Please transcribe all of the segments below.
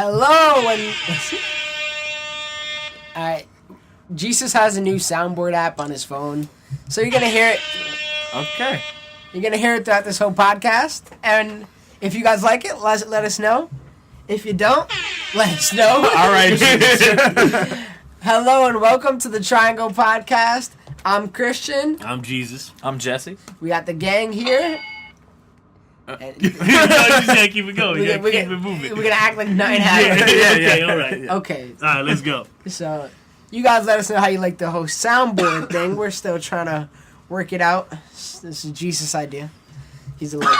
Hello, and alright, Jesus has a new soundboard app on his phone, so you're gonna hear it. Okay. You're gonna hear it throughout this whole podcast, and if you guys like it, let us know. If you don't, let us know. All right, Jesus. Hello and welcome to the Triangle Podcast. I'm Christian. I'm Jesus. I'm Jesse. We got the gang here. You just gotta keep it going. You gotta keep it moving. We're gonna act like nothing happened. Okay, all right. Yeah. Okay. All right, let's go. So, you guys let us know how you like the whole soundboard thing. We're still trying to work it out. This is Jesus' idea. He's a little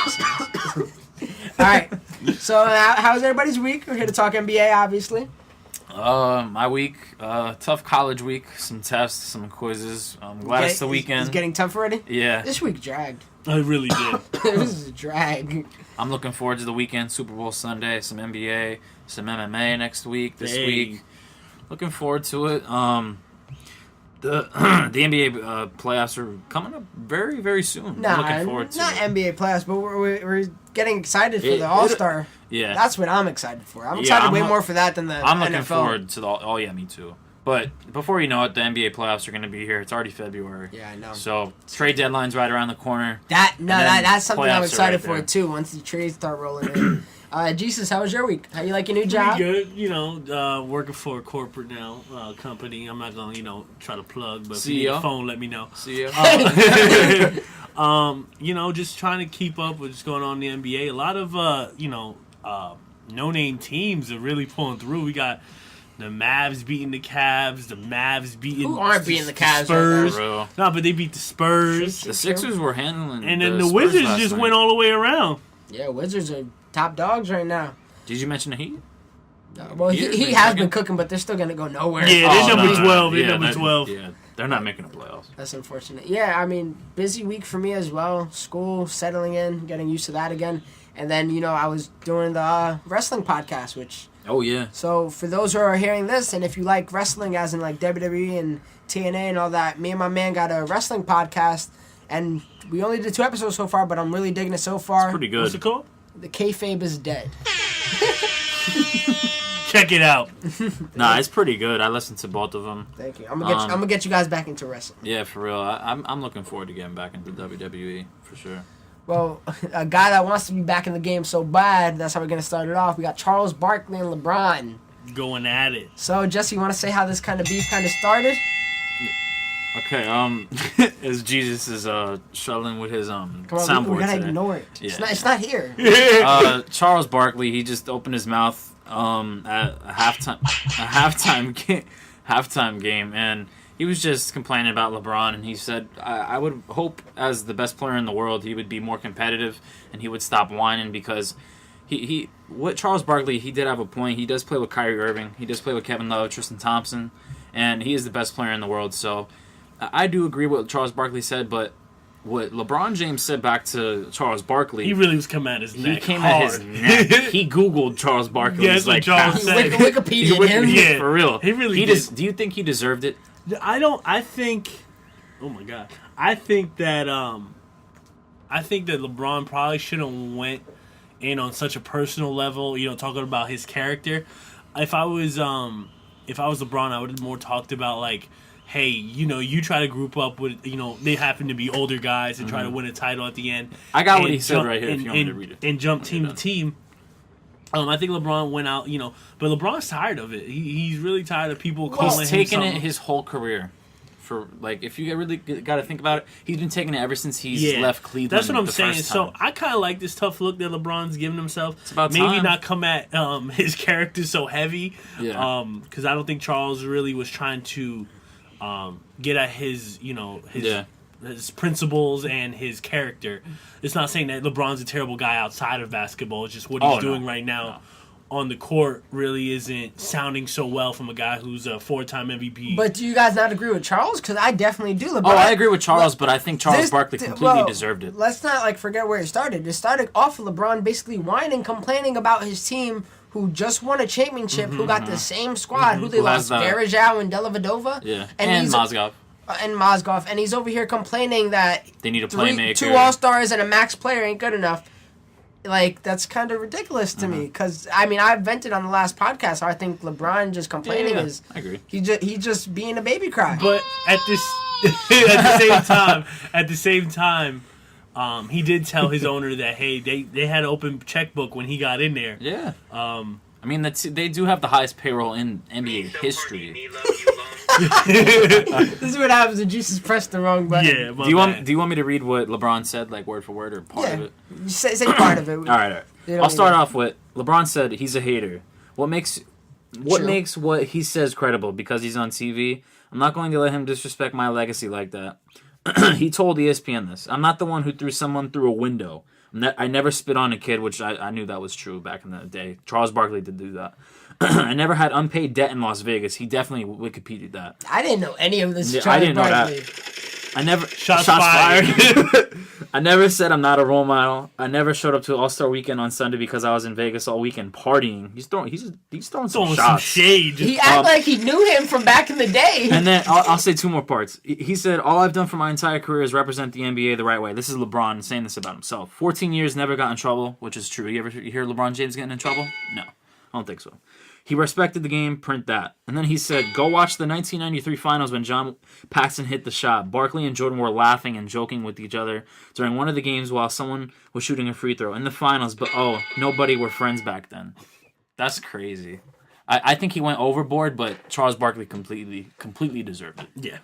Alright. So, how's everybody's week? We're here to talk NBA, obviously. My week, tough college week. Some tests, some quizzes. I'm glad it's the weekend. It's getting tough already? Yeah. This week dragged. I really did. It was a drag. I'm looking forward to the weekend. Super Bowl Sunday, some NBA, some MMA next week, this week. Looking forward to it. The NBA playoffs are coming up very, very soon. I'm looking forward to not it. NBA playoffs, but we're getting excited for the All-Star. Yeah. That's what I'm excited for. I'm excited way more for that than the I'm NFL. looking forward to the Oh, yeah, me too. But before you know it, the NBA playoffs are going to be here. It's already February. Yeah, I know. So trade deadline's right around the corner. That's something I'm excited for right too. Once the trades start rolling in. Jesus, how was your week? How you like your new job? Pretty good. You know, working for a corporate now company. I'm not gonna try to plug, but if you need a phone, let me know. CEO. You know, just trying to keep up with what's going on in the NBA. A lot of no-name teams are really pulling through. We got the Mavs beating the Cavs. The Mavs beating Who aren't beating the Cavs? Spurs. Right No, but they beat the Spurs. The Sixers were handling And then the Spurs Wizards last just night. went all the way around. Yeah, Wizards are top dogs right now. Did you mention the Heat? Well, he has been cooking, but they're still going to go nowhere. Yeah, they're number 12. They're Yeah, number 12. Yeah, they're not making the playoffs. That's unfortunate. Yeah, I mean, busy week for me as well. School, settling in, getting used to that again. And then, you know, I was doing the wrestling podcast, which... Oh, yeah. So, for those who are hearing this, and if you like wrestling, as in like WWE and TNA and all that, me and my man got a wrestling podcast, and we only did 2 episodes so far, but I'm really digging it so far. It's pretty good. What's it called? The Kayfabe is dead. Check it out. Nah, it's pretty good. I listened to both of them. Thank you. I'm gonna get you guys back into wrestling. Yeah, for real. I'm looking forward to getting back into WWE, for sure. Well, a guy that wants to be back in the game so bad, that's how we're gonna start it off. We got Charles Barkley and LeBron. Going at it. So, Jesse, you want to say how this kind of beef kind of started? Okay, as Jesus is struggling with his Come on, soundboard we're gonna today. ignore it. Yeah. It's not here. Charles Barkley, he just opened his mouth at a halftime game, and he was just complaining about LeBron, and he said, I would hope as the best player in the world he would be more competitive and he would stop whining, because what Charles Barkley, he did have a point. He does play with Kyrie Irving, he does play with Kevin Love, Tristan Thompson, and he is the best player in the world. So I do agree with what Charles Barkley said, but what LeBron James said back to Charles Barkley... He really was coming at his neck. He came hard. at his neck. He Googled Charles Barkley. Yeah, that's what Charles said. Wikipedia him. Yeah, for real. He really did. Do you think he deserved it? I think... Oh, my God. I think that LeBron probably shouldn't went in on such a personal level, you know, talking about his character. If I was LeBron, I would have more talked about, like, hey, you know, you try to group up with, you know, they happen to be older guys and try to win a title at the end. I got what he said right here if you want me to read it. And jump team to team. I think LeBron went out, you know, but LeBron's tired of it. He's really tired of people calling him He's taken something. it his whole career. For, like, if you really got to think about it, he's been taking it ever since he's left Cleveland. That's what I'm the saying. first So time. I kind of like this tough look that LeBron's giving himself. It's about maybe time. not come at his character so heavy. Yeah. Because I don't think Charles really was trying to get at his, you know, his principles and his character. It's not saying that LeBron's a terrible guy outside of basketball. It's just what he's doing right now on the court really isn't sounding so well from a guy who's a 4-time MVP. But do you guys not agree with Charles? Because I definitely do. LeBron, I agree with Charles, but I think Charles Barkley completely deserved it. Let's not forget where it started. It started off with LeBron basically whining, complaining about his team who just won a championship, who got the same squad, who they lost, Garajao and Dellavedova. Yeah, and Mozgov. And he's over here complaining that they need a playmaker. 2 All-Stars and a max player ain't good enough. Like, that's kind of ridiculous to me. Because, I mean, I vented on the last podcast how I think LeBron just complaining is... I agree. He just being a baby cry. But at the same time, he did tell his owner that, hey, they had an open checkbook when he got in there. Yeah. I mean, they do have the highest payroll in NBA history. This is what happens when Jesus pressed the wrong button. Yeah, do you want me to read what LeBron said, like word for word, or part of it? Say part of it. All right. I'll start off with LeBron said he's a hater. What makes what he says credible? Because he's on TV. I'm not going to let him disrespect my legacy like that. He told ESPN this. I'm not the one who threw someone through a window. I never spit on a kid, which I knew that was true back in the day. Charles Barkley did do that. I never had unpaid debt in Las Vegas. He definitely Wikipedia'd that. I didn't know any of this. Yeah, I didn't Barkley. know that. I never shots fired. I never said I'm not a role model. I never showed up to All-Star Weekend on Sunday because I was in Vegas all weekend partying. He's throwing some shots. Some shade. He acted like he knew him from back in the day. And then I'll say two more parts. He said, all I've done for my entire career is represent the NBA the right way. This is LeBron saying this about himself. 14 years, never got in trouble, which is true. You hear LeBron James getting in trouble? No, I don't think so. He respected the game, print that. And then he said, go watch the 1993 finals when John Paxson hit the shot. Barkley and Jordan were laughing and joking with each other during one of the games while someone was shooting a free throw. In the finals, but nobody were friends back then. That's crazy. I think he went overboard, but Charles Barkley completely deserved it. Yeah.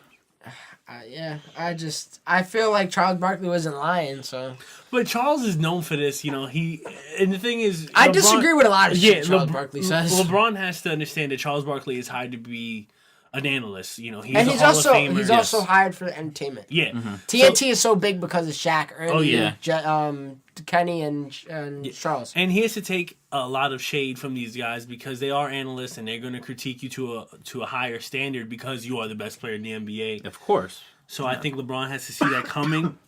I feel like Charles Barkley wasn't lying, so. But Charles is known for this, and the thing is, I disagree with a lot of shit Charles Barkley says. LeBron has to understand that Charles Barkley is hired to be an analyst. He's also hired for entertainment. Yeah, TNT is so big because of Shaq, Ernie, Kenny, and Charles. And he has to take a lot of shade from these guys because they are analysts and they're going to critique you to a higher standard because you are the best player in the NBA. Of course. So I think LeBron has to see that coming.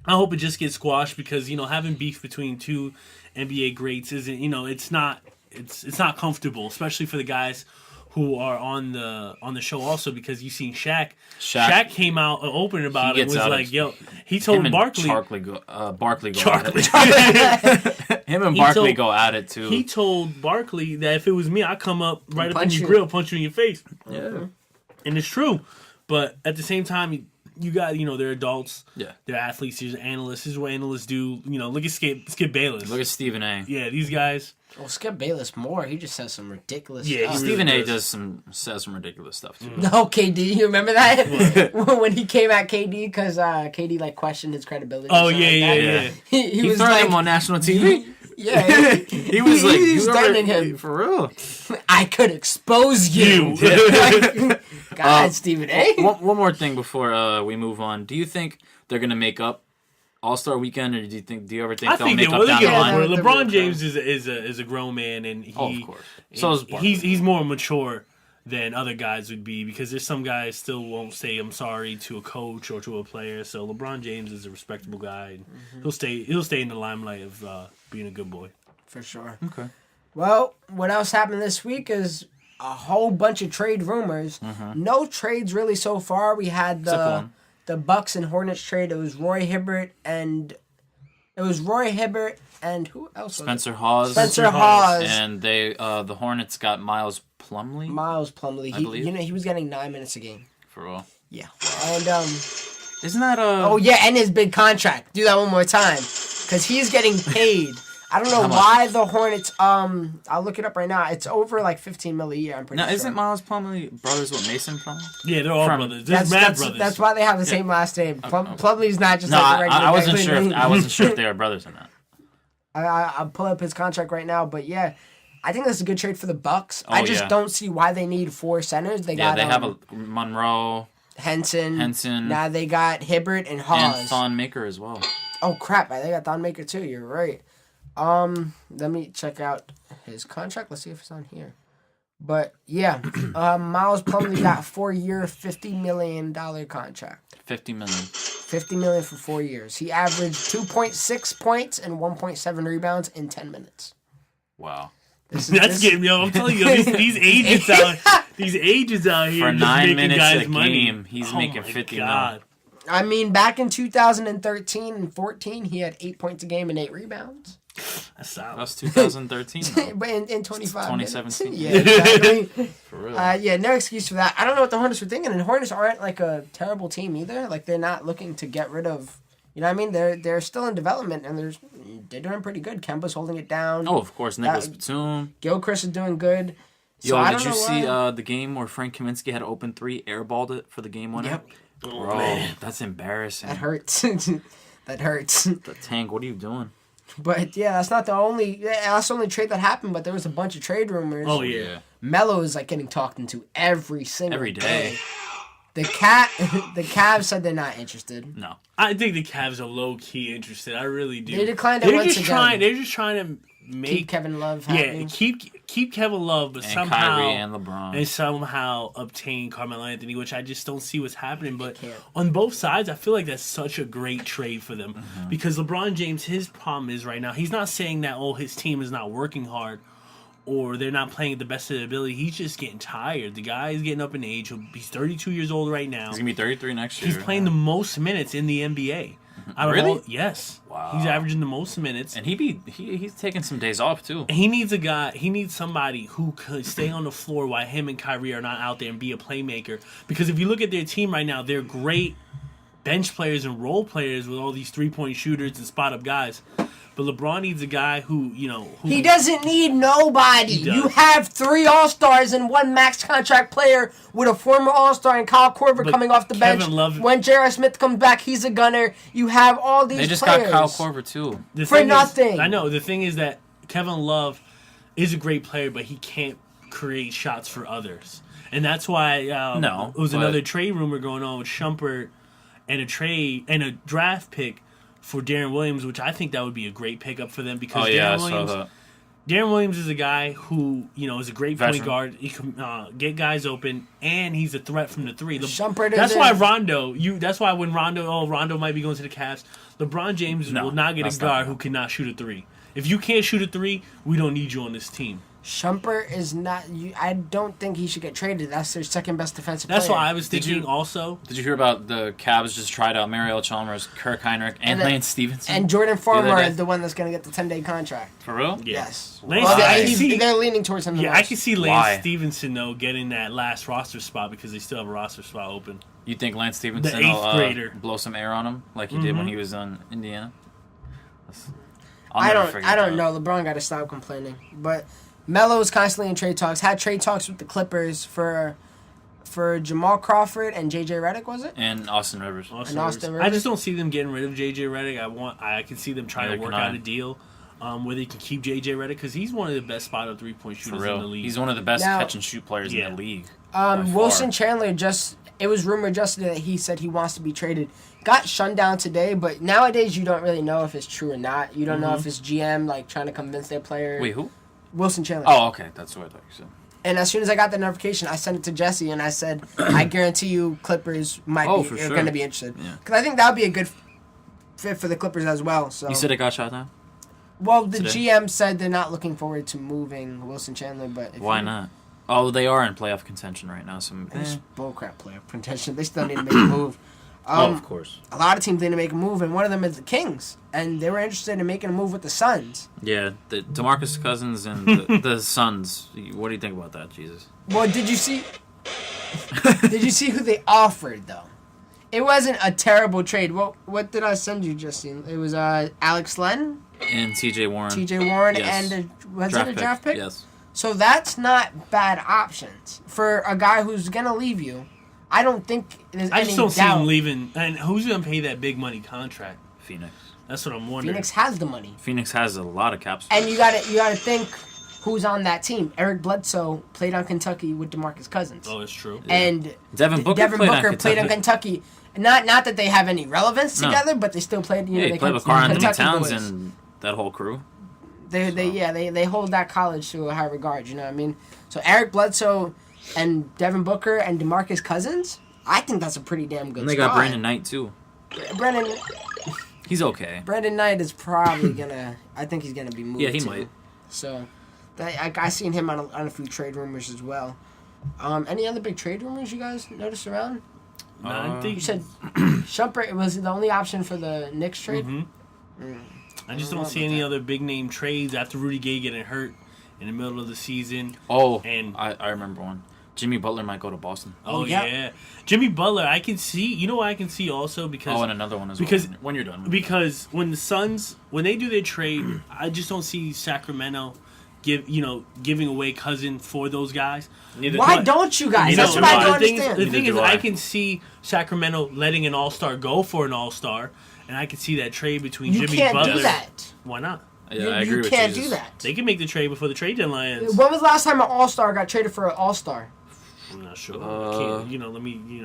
I hope it just gets squashed because having beef between two NBA greats isn't it's not comfortable, especially for the guys who are on the show also, because you've seen Shaq. Shaq came out open about it. Was like, he told Barkley. Barkley go at it. Him and Barkley go at it too. He told Barkley that if it was me, I'd come up right up in your grill, punch you in your face. Yeah, and it's true. But at the same time, you got they're adults. Yeah, they're athletes. They're analysts. This is what analysts do. Look at Skip Bayless. Look at Stephen A. Yeah, these guys. Well, Skip Bayless more. He just says some ridiculous stuff. stuff. Stephen A. says some ridiculous stuff too. No, KD, you remember that? When he came at KD because KD questioned his credibility. Oh yeah. He was throwing him on national TV. Yeah, he was threatening him for real. I could expose you. God, Stephen A. One more thing before we move on. Do you think they're gonna make up All-Star Weekend, or do you ever think they'll make up down the line? LeBron James is a grown man, and of course. So is Barkley. He's more mature than other guys would be, because there's some guys still won't say I'm sorry to a coach or to a player. So LeBron James is a respectable guy, and he'll stay in the limelight of being a good boy. For sure. Okay. Well, what else happened this week is a whole bunch of trade rumors. No trades really so far. We had the Bucks and Hornets trade. It was Roy Hibbert and who else? Spencer Hawes. And they the Hornets got Miles Plumlee. I believe. He was getting 9 minutes a game. For real. Yeah. And isn't that Oh yeah, and his big contract. Do that one more time, because he's getting paid. I don't know why the Hornets. I'll look it up right now. It's over like $15 million a year. I'm pretty sure. Now, isn't Miles Plumlee brothers with Mason Plumlee? Yeah, they're all brothers. They're mad brothers. That's why they have the same last name. Plumlee's not just like a regular. I wasn't sure if they were brothers in that. I'll pull up his contract right now, but yeah, I think that's a good trade for the Bucks. I just don't see why they need 4 centers. They have a Monroe, Henson. Now they got Hibbert and Hawes. And Thon Maker as well. Oh crap! They got Thon Maker too. You're right. Let me check out his contract. Let's see if it's on here. But yeah, Miles Plumlee got 4-year, $50 million contract. $50 million. $50 million for 4 years. He averaged 2.6 points and 1.7 rebounds in 10 minutes. Wow. That's getting I'm telling you, these agents out here for 9 minutes guys a money. game, he's making $50 million. I mean, back in 2013 and 14, he had 8 points a game and 8 rebounds. That's That solid. was 2013. though. But in 25 2017. minutes. Yeah, exactly. For real. Yeah, no excuse for that. I don't know what the Hornets were thinking, and the Hornets aren't like a terrible team either. Like they're not looking to get rid of. You know what I mean? They're still in development, and they're doing pretty good. Kemba's holding it down. Oh, of course, Nicholas Batum. Gilchrist is doing good. So Yo, I did don't you know see why. the game where Frank Kaminsky had an open three, airballed it for the game winner? Yep. Bro, man. that's embarrassing. That hurts. That hurts. The Tank, what are you doing? But yeah, that's not the only. That's the only trade that happened. But there was a bunch of trade rumors. Oh yeah. Melo is like getting talked into every single Every day. The Cavs said they're not interested. No. I think the Cavs are low key interested. I really do. They declined it They're once just again. trying. They're just trying to make Keep Kevin Love happy. Yeah, keep Kevin Love, but And somehow Kyrie and LeBron. somehow obtain Carmelo Anthony, which I just don't see what's happening. But can't. on both sides, I feel like that's such a great trade for them because LeBron James, his problem is right now he's not saying that his team is not working hard or they're not playing at the best of their ability. He's just getting tired. The guy is getting up in age. He's 32 years old right now. He's going to be 33 next year. He's playing the most minutes in the NBA. Out of Really? all, yes. Wow. He's averaging the most minutes. And he's taking some days off, too. He needs a guy. He needs somebody who could stay on the floor while him and Kyrie are not out there and be a playmaker. Because if you look at their team right now, they're great bench players and role players with all these 3-point shooters and spot up guys. But LeBron needs a guy who. He doesn't need nobody. He does. You have 3 All-Stars and 1 max contract player with a former All-Star and Kyle Korver But coming off the Kevin bench. Love- When J.R. Smith comes back, he's a gunner. You have all these They just players. got Kyle Korver, too. The For thing is- nothing. I know. The thing is that Kevin Love is a great player, but he can't create shots for others. And that's why No, it was but- another trade rumor going on with Shumpert and a draft pick for Darren Williams, which I think that would be a great pickup for them because Oh, yeah, I Darren saw Williams. that. Darren Williams is a guy who is a great point Veteran. guard. He can get guys open, and he's a threat from the three. Shumpert is That's a- why Rondo. That's why when Rondo might be going to the Cavs. LeBron James No, will not get that's a not guard gonna who cannot shoot a three. If you can't shoot a three, we don't need you on this team. Shumpert is not. I don't think he should get traded. That's their second best defensive That's player. why I was Did thinking you- also. Did you hear about the Cavs just tried out Mariel Chalmers, Kirk Heinrich, and And, Lance Stevenson? And Jordan Farmer other day. is the one that's going to get the 10-day contract. For real? Yeah. Yes. Lance, Well, I they, can see- they're leaning towards him. the Yeah, most. I can see Lance Why? Stevenson though getting that last roster spot because they still have a roster spot open. You think Lance Stevenson The eighth will grader. blow some air on him like he did when he was on Indiana? I'll I never don't. forget I don't that. know. LeBron got to stop complaining. But Melo's constantly in trade talks. Had trade talks with the Clippers for Jamal Crawford and JJ Redick. Was it? And Austin Rivers. And Austin I Rivers. just don't see them getting rid of JJ Redick. I can see them trying Neither to work can I. out a deal where they can keep JJ Redick because he's one of the best spot up 3-point For shooters in the real. league. He's one of the best Now- catch and shoot players Yeah. in the league. by Wilson far. Chandler just. It was rumored yesterday that he said he wants to be traded. Got shunned down today, but nowadays you don't really know if it's true or not. You don't know if it's GM like trying to convince their player. Wait, who? Wilson Chandler. Oh, okay. That's what I thought you said. And as soon as I got the notification, I sent it to Jesse and I said, I guarantee you Clippers might Oh, be for are sure. going to be interested. Yeah. Because I think that would be a good fit for the Clippers as well. So You said it got shot down? well, the today? GM said they're not looking forward to moving Wilson Chandler, but if Why you- not? Oh, they are in playoff contention right now. So It's bullcrap playoff contention. They still need to make a move. of course. A lot of teams need to make a move, and one of them is the Kings, and they were interested in making a move with the Suns. Yeah, the DeMarcus Cousins and the Suns. What do you think about that, Jesus? Well, did you see? Did you see who they offered though? It wasn't a terrible trade. What did I send you, Justine? It was Alex Len, And T.J. Warren. T.J. Warren, Yes. and was it a draft pick? Yes. So that's not bad options for a guy who's gonna leave you. I don't think there's I any just don't see doubt. him leaving. And who's going to pay that big money contract? Phoenix. That's what I'm wondering. Phoenix has the money, Phoenix has a lot of cap space. and you gotta think who's on that team. Eric Bledsoe played on Kentucky with DeMarcus Cousins, Oh, that's true. and Devin Booker Devin played on Booker played on Kentucky. Not that they have any relevance No. together, but they still played. You know, Yeah, they he played come with from Karl Anthony Kentucky Towns boys. and that whole crew. They hold that college to a high regard. You know what I mean? So Eric Bledsoe and Devin Booker and DeMarcus Cousins, I think that's a pretty damn good. And they squad. got Brandon Knight, too. Brandon He's okay. Knight is probably gonna. I think he's gonna be moved. Yeah, he too. might. So, I seen him on a few trade rumors as well. Any other big trade rumors you guys noticed around? No, I think You said Shumpert was the only option for the Knicks trade. Mm-hmm. I just don't see any other big name trades after Rudy Gay getting hurt in the middle of the season. Oh, and I remember one. Jimmy Butler might go to Boston. Oh, yeah. Jimmy Butler, I can see. You know what I can see also? Because and another one as well. When you're done. Because when the Suns, when they do their trade, I just don't see Sacramento giving away Cousin for those guys. Why don't you guys? That's what I don't understand. The thing is, I can see Sacramento letting an All-Star go for an All-Star, and I can see that trade between Jimmy Butler. You can't do that. Why not? Yeah, I agree with you can't do that. They can make the trade before the trade deadline ends. When was the last time an All-Star got traded for an All-Star? I'm not sure. I can't,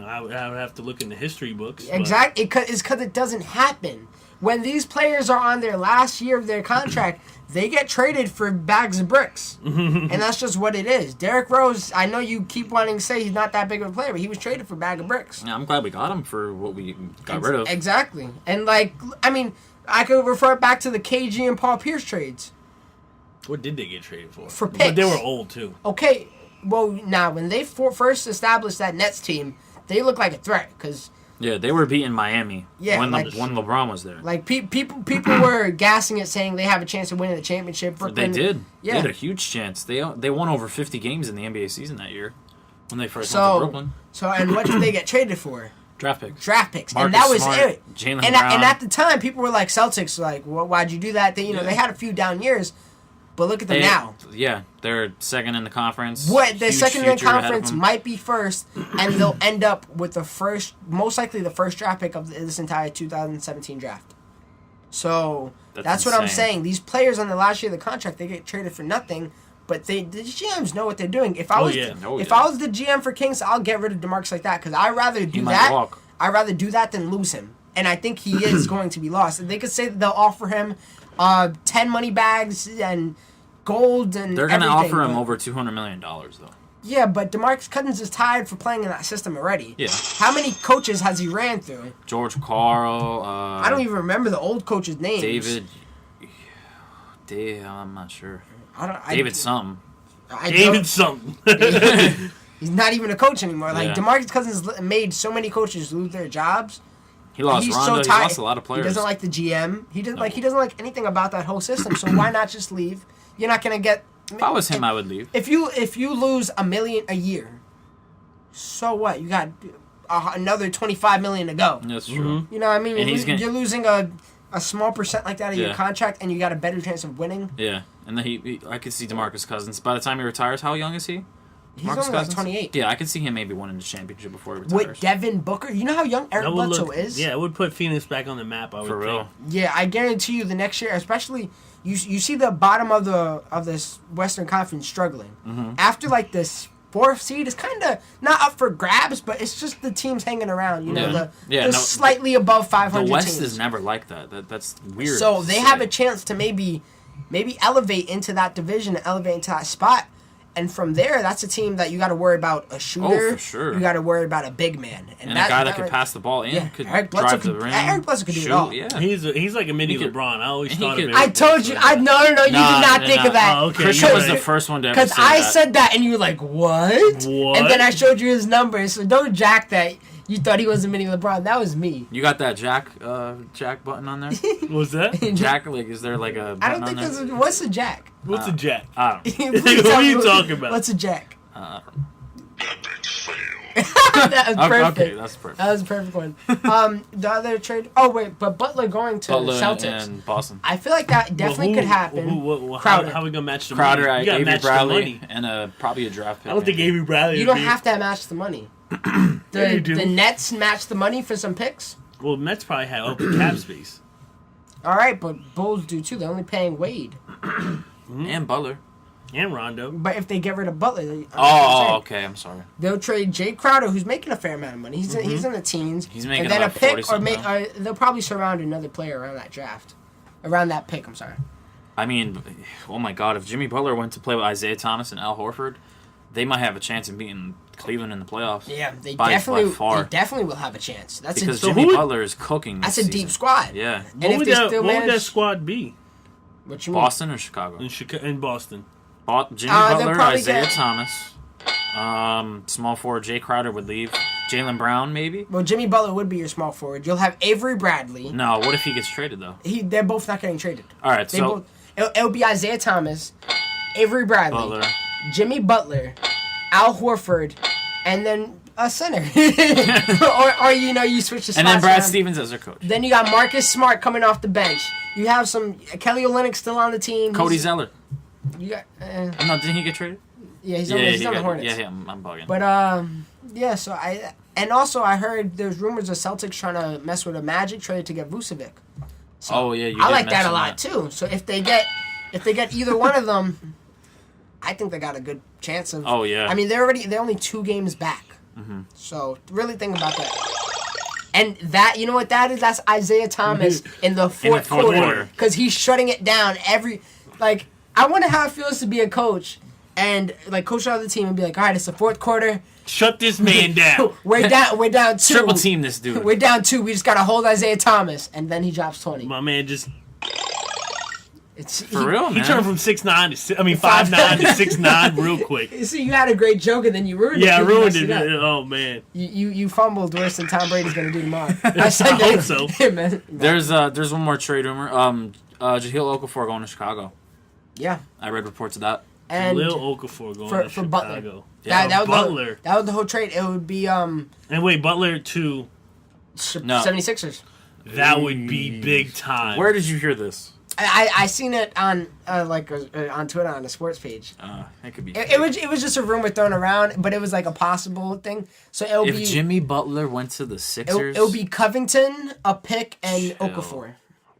I would have to look in the history books. Exactly. It's because it doesn't happen. When these players are on their last year of their contract, they get traded for bags of bricks. And that's just what it is. Derrick Rose, I know you keep wanting to say he's not that big of a player, but he was traded for a bag of bricks. Yeah, I'm glad we got him for what we got rid of. Exactly. And, I could refer back to the KG and Paul Pierce trades. What did they get traded for? For picks. But they were old, too. Okay. Well, now, when they first established that Nets team, they looked like a threat, because... Yeah, they were beating Miami when LeBron was there. People were gassing it, saying they have a chance of winning the championship. Brooklyn, they did. Yeah. They had a huge chance. They won over 50 games in the NBA season that year when they first went to Brooklyn. And what did they get traded for? Draft picks. Marcus and that was Smart, it. Jaylen and Brown. And at the time, people were like, Celtics, why'd you do that? They had a few down years. But look at them now. Yeah, they're second in the conference. They're second in the conference, might be first, and they'll end up with most likely the first draft pick of this entire 2017 draft. So that's what I'm saying. These players on the last year of the contract, they get traded for nothing, but the GMs know what they're doing. If I was the GM for Kings, I'll get rid of DeMarcus like that, because I'd rather do that. I'd rather do that than lose him, and I think he is going to be lost. And they could say that they'll offer him 10 money bags and gold and they're going to offer him over $200 million, though. Yeah, but DeMarcus Cousins is tired for playing in that system already. Yeah. How many coaches has he ran through? George Karl. I don't even remember the old coaches' names. I'm not sure. David something. He's not even a coach anymore. DeMarcus Cousins made so many coaches lose their jobs. He lost Rondo. He lost a lot of players. He doesn't like the GM. He doesn't like anything about that whole system. So why not just leave? You're not gonna get. If I was him, I would leave. If you lose $1 million a year, so what? You got another $25 million to go. That's true. You know what I mean? You're losing a small percent like that of your contract, and you got a better chance of winning. Yeah, and then I could see DeMarcus Cousins. By the time he retires, how young is he? He's only like 28. Yeah, I could see him maybe winning the championship before he retires. With Devin Booker, you know how young Eric Bledsoe is. Yeah, it would put Phoenix back on the map. I would For real. think. Yeah, I guarantee you, the next year, especially you see the bottom of this Western Conference struggling. Mm-hmm. After this fourth seed is kind of not up for grabs, but it's just the teams hanging around. Slightly above 500. The West teams. is never like that. That's weird. So they have a chance to maybe elevate into that division, elevate into that spot. And from there, that's a team that you got to worry about a shooter. Oh, for sure. You got to worry about a big man. And a guy that could pass the ball in, could drive to the rim. Eric Bledsoe could do it all. Yeah. He's like a mini LeBron. I always thought of it. I told you. No, you did not think of that. Oh, okay. Christian was the first one to ever say that. Because I said that, and you were like, what? And then I showed you his numbers, so don't jack that. You thought he was a mini LeBron. That was me. You got that Jack button on there? What's that? Jack, is there like a button I don't think there's what's a jack? What's a jack? I don't know. What are you talking about? What's a jack? I don't That was perfect. Okay, that's perfect. That was a perfect one. The other trade. Oh wait, but Butler going to Celtics and Boston. I feel like that definitely could happen. Crowder. How are we gonna match the money? Crowder, Avery Bradley, and probably a draft pick. I don't think Avery Bradley. You don't have to match the money. The Nets match the money for some picks. Well, Mets probably have open cap space. All right, but Bulls do too. They're only paying Wade and Butler. And Rondo. But if they get rid of Butler... okay, I'm sorry. They'll trade Jay Crowder, who's making a fair amount of money. He's in the teens. He's making and then about a pick, 40 or they'll probably surround another player around that draft. Around that pick, I'm sorry. I mean, oh my God, if Jimmy Butler went to play with Isaiah Thomas and Al Horford, they might have a chance of beating Cleveland in the playoffs. Yeah, they by definitely will have a chance. Because Jimmy Butler is cooking this season. Deep squad. Yeah. What would that squad be? What you mean? Boston or Chicago? In Boston. Jimmy Butler, Isaiah Thomas, small forward Jay Crowder would leave. Jaylen Brown, maybe? Well, Jimmy Butler would be your small forward. You'll have Avery Bradley. No, what if he gets traded, though? They're both not getting traded. All right, It'll be Isaiah Thomas, Avery Bradley, Butler. Jimmy Butler, Al Horford, and then a center. or you switch the spots. And then Brad around. Stevens as their coach. Then you got Marcus Smart coming off the bench. You have some Kelly Olynyk still on the team. Cody Zeller. You got No, didn't he get traded? yeah, he's on the Hornets. Yeah, I'm bugging. But so I heard there's rumors of Celtics trying to mess with a Magic trade to get Vucevic. So you I did like that mention a lot too. So if they get either one of them, I think they got a good chance of. Oh yeah. I mean they're only 2 games back. Mm-hmm. So really think about that. And that, you know what that is? That's Isaiah Thomas in the fourth quarter because he's shutting it down I wonder how it feels to be a coach and coach the other team and be like, all right, it's the fourth quarter. Shut this man down. We're down 2. Triple team this dude. We're down 2. We just gotta hold Isaiah Thomas, and then he drops 20. My man just For real, man. He turned from 5'9" to 6'9" real quick. You see, you had a great joke and then you ruined it. Yeah, I ruined it. Oh man. You fumbled worse than Tom Brady's gonna do tomorrow. I hope so. Man. There's one more trade rumor. Jahlil Okafor going to Chicago. Yeah. I read reports of that. And Lil Okafor going to Chicago. Butler. Yeah, that Butler. That was the whole trade. It would be And wait, Butler to 76ers. That would be big time. Where did you hear this? I seen it on on Twitter on the sports page. It could be. It was just a rumor thrown around, but it was like a possible thing. So if Jimmy Butler went to the Sixers, it'll be Covington, a pick, and Okafor.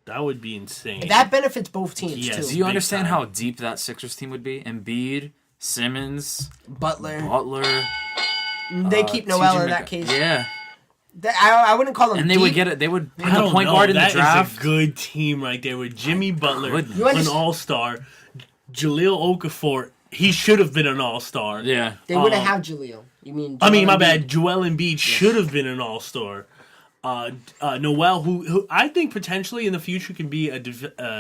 That would be insane. That benefits both teams too. Do you understand how deep that Sixers team would be? Embiid, Simmons, Butler. They keep Noel in that case. Yeah. I wouldn't call them. And they would get it. They would pick a point guard in the draft. That is a good team right there with Jimmy Butler, an all-star. Jahlil Okafor, he should have been an all-star. Yeah. They wouldn't have Jahlil. You mean? My bad. Joel Embiid should have been an all-star. Noel, who I think potentially in the future can be a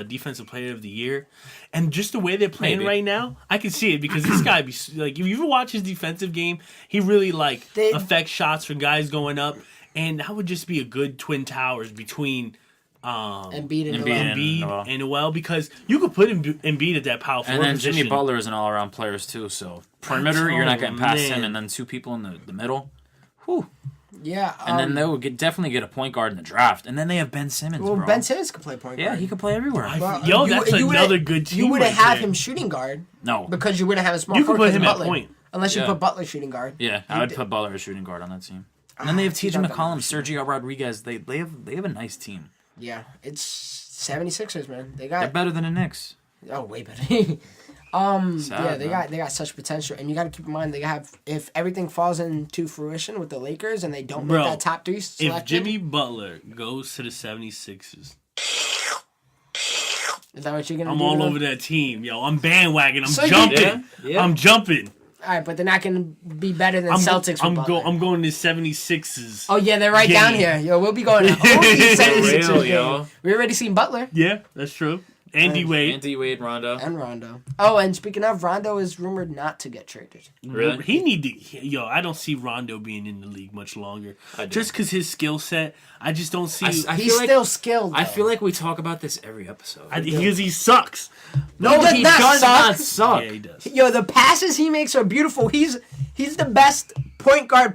defensive player of the year, and just the way they're playing right now, I can see it because this guy if you ever watch his defensive game, he really affects shots from guys going up, and that would just be a good twin towers between Embiid and Noel because you could put Embiid at that power forward and then position. Jimmy Butler is an all-around player too, so perimeter you're not getting past him, and then 2 people in the middle. Whew. Yeah, and then they would definitely get a point guard in the draft, and then they have Ben Simmons. Well, Ben Simmons could play point guard. Yeah, he could play everywhere. That's another good team. You wouldn't have him shooting guard. No, because you wouldn't have a small. You could put him Butler, at point unless you put Butler shooting guard. Yeah, I would put Butler as shooting guard on that team. And then they have T.J. McCollum, Sergio Rodriguez. They have a nice team. Yeah, it's 76ers, man. They're better than the Knicks. Oh, way better. They got such potential, and you got to keep in mind if everything falls into fruition with the Lakers and they don't make that top 3 selected. If Jimmy Butler goes to the 76ers, is that what you're gonna do? I'm all over that team, yo. I'm bandwagon. I'm jumping. Yeah. I'm jumping. All right, but they're not gonna be better than Celtics. I'm going to 76ers. Oh yeah, they're right down here, yo. We'll be going. 76ers, yo. We already seen Butler. Yeah, that's true. Andy Wade, Rondo. Oh, and speaking of, Rondo is rumored not to get traded. Really? I don't see Rondo being in the league much longer. Just because his skill set, I just don't see. He's still skilled. Though. I feel like we talk about this every episode. Because he sucks. No, he does not suck. Yeah, he does. Yo, the passes he makes are beautiful. He's the best point guard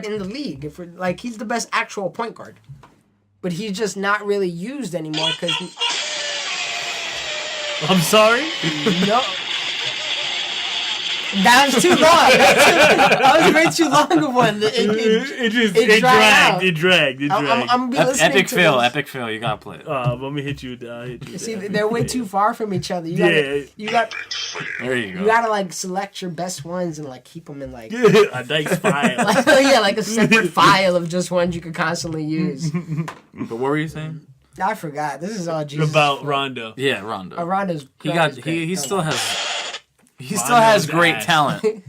in the league. He's the best actual point guard. But he's just not really used anymore because. I'm sorry? No. That was too long. That was way too long of one. It dragged. It dragged. I'm listening epic to fail. this. Epic fail. You gotta play it. Let me hit you. See, they're way too far from each other. There you go. You gotta select your best ones and keep them in a nice file. A separate file of just ones you could constantly use. But what were you saying? I forgot. This is all Jesus. About Rondo. Yeah, Rondo. Rondo's. He still has great talent.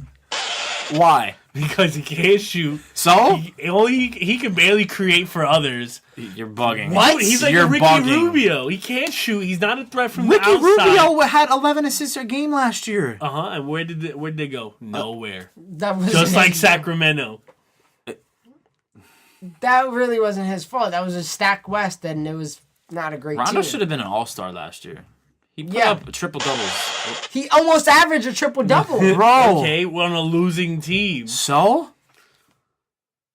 Why? Because he can't shoot. So he can barely create for others. You're bugging. What? He's like You're a Ricky bugging. Rubio. He can't shoot. He's not a threat from the outside. Ricky Rubio had 11 assists a game last year. And where did they go? Nowhere. That was Just like Sacramento. that really wasn't his fault. That was a stacked West, and it was not a great Rondo team. should have been an all-star last year. He put up triple doubles. He almost averaged a triple double, Bro. Okay, we're on a losing team. So?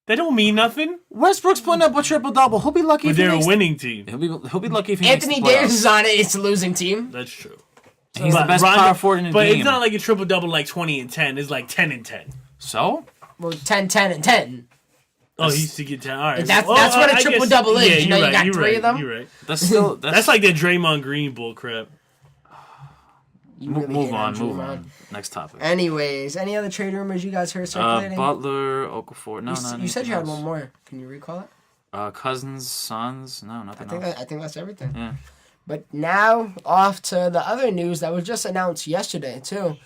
That don't mean nothing. Westbrook's putting up a triple double. He'll be lucky But if he they're a makes winning team. He'll be lucky if he Anthony makes the Davis playoffs. is on it. It's a losing team. That's true. He's the best power forward in the but game. it's not like a triple double like 20 and 10. It's like 10 and 10. So? Well, 10, 10, and 10. Oh, he used to get 10. All right. That's what a triple double is. Yeah, You know, you're you right, got three of them. You're right. That's still... That's like the Draymond Green bull crap. You really move hate on. Draymond. Next topic. Anyways, any other trade rumors you guys heard circulating? Butler, Okafor. No, you said you had one else. more. Can you recall it? Cousins, Sons. No, nothing else. I think that's everything. Yeah. But now off to the other news that was just announced yesterday too.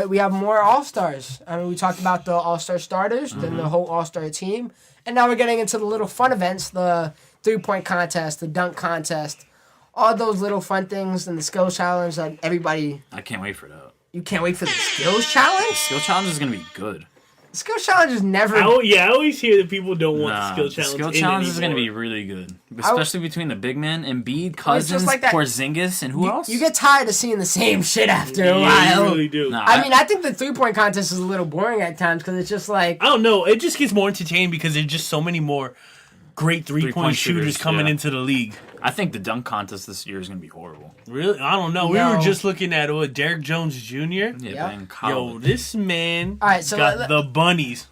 We have more All-Stars. I mean, we talked about the All-Star starters, then the whole All-Star team, and now we're getting into the little fun events: the 3-point contest, the dunk contest, all those little fun things, and the skills challenge that everybody. I can't wait for that. You can't wait for the skills challenge. Skill challenge is gonna be good. The skills challenge is never. I always hear that people don't want the skill the challenge. skill in challenge is gonna anymore. be really good, especially between the big men, Embiid, just Cousins, like that. Porzingis, and who else? You get tired of seeing the same shit after a Yeah, while. you really do. Nah, I mean, I think the 3-point contest is a little boring at times because it's just like. I don't know. It just gets more entertaining because there's just so many more great three-point shooters coming into the league. I think the dunk contest this year is gonna be horrible. Really? I don't know. We No. were just looking at Derek Jones Jr. Yeah, Yep. in Yo, college. this man All right, so got the bunnies.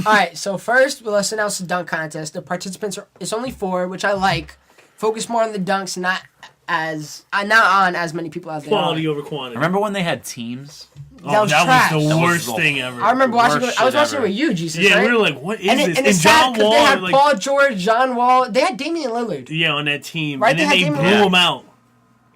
All right, so first, let's announce the dunk contest. The participants it's only 4, which I like. Focus more on the dunks, not on as many people as they Quality are. over quantity. Remember when they had teams? That was trash. That was That the was worst the thing ever. I remember watching. Worst I was shit watching ever. it with you, Jesus. Yeah, right? we were like, what is and this? And it's sad because they had like, Paul George, John Wall. They had Damian Lillard. yeah, on that team, Right, and then they they had blew Damian him out.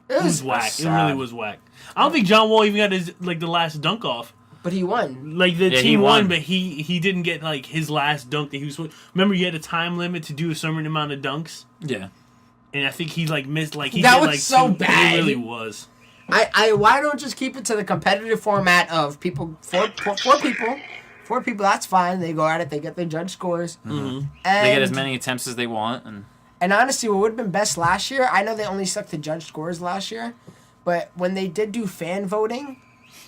It It was, was whack. It sad. really was whack. I don't think John Wall even got his the last dunk off. but he won. Like the Yeah, he team won, won. but he didn't get like his last dunk that he was. Remember, you had a time limit to do a certain amount of dunks, Yeah. and I think he like missed like he That did was like so 2. bad. It really was. Why don't just keep it to the competitive format of people, four people. 4 people, that's fine. They go at it. They get their judge scores. Mm-hmm. They get as many attempts as they want, and And honestly, what would have been best last year, I know they only stuck to judge scores last year, but when they did do fan voting,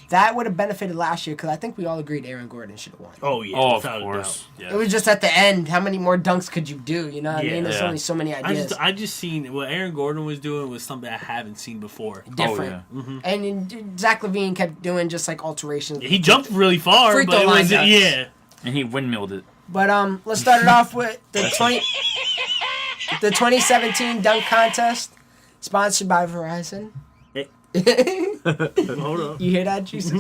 that would have benefited last year because I think we all agreed Aaron Gordon should have won. Oh yeah, of without a course. doubt. It was just at the end, how many more dunks could you do? You know what I mean? There's Yeah. only so many ideas. I just seen what Aaron Gordon was doing was something I haven't seen before. Different. Oh, And Zach LaVine kept doing just like alterations. He jumped really far, Free but throw it line was dunks. yeah. and he windmilled it. But let's start it off with the 2017 dunk contest, sponsored by Verizon. Hold on, You hear that, Jesus?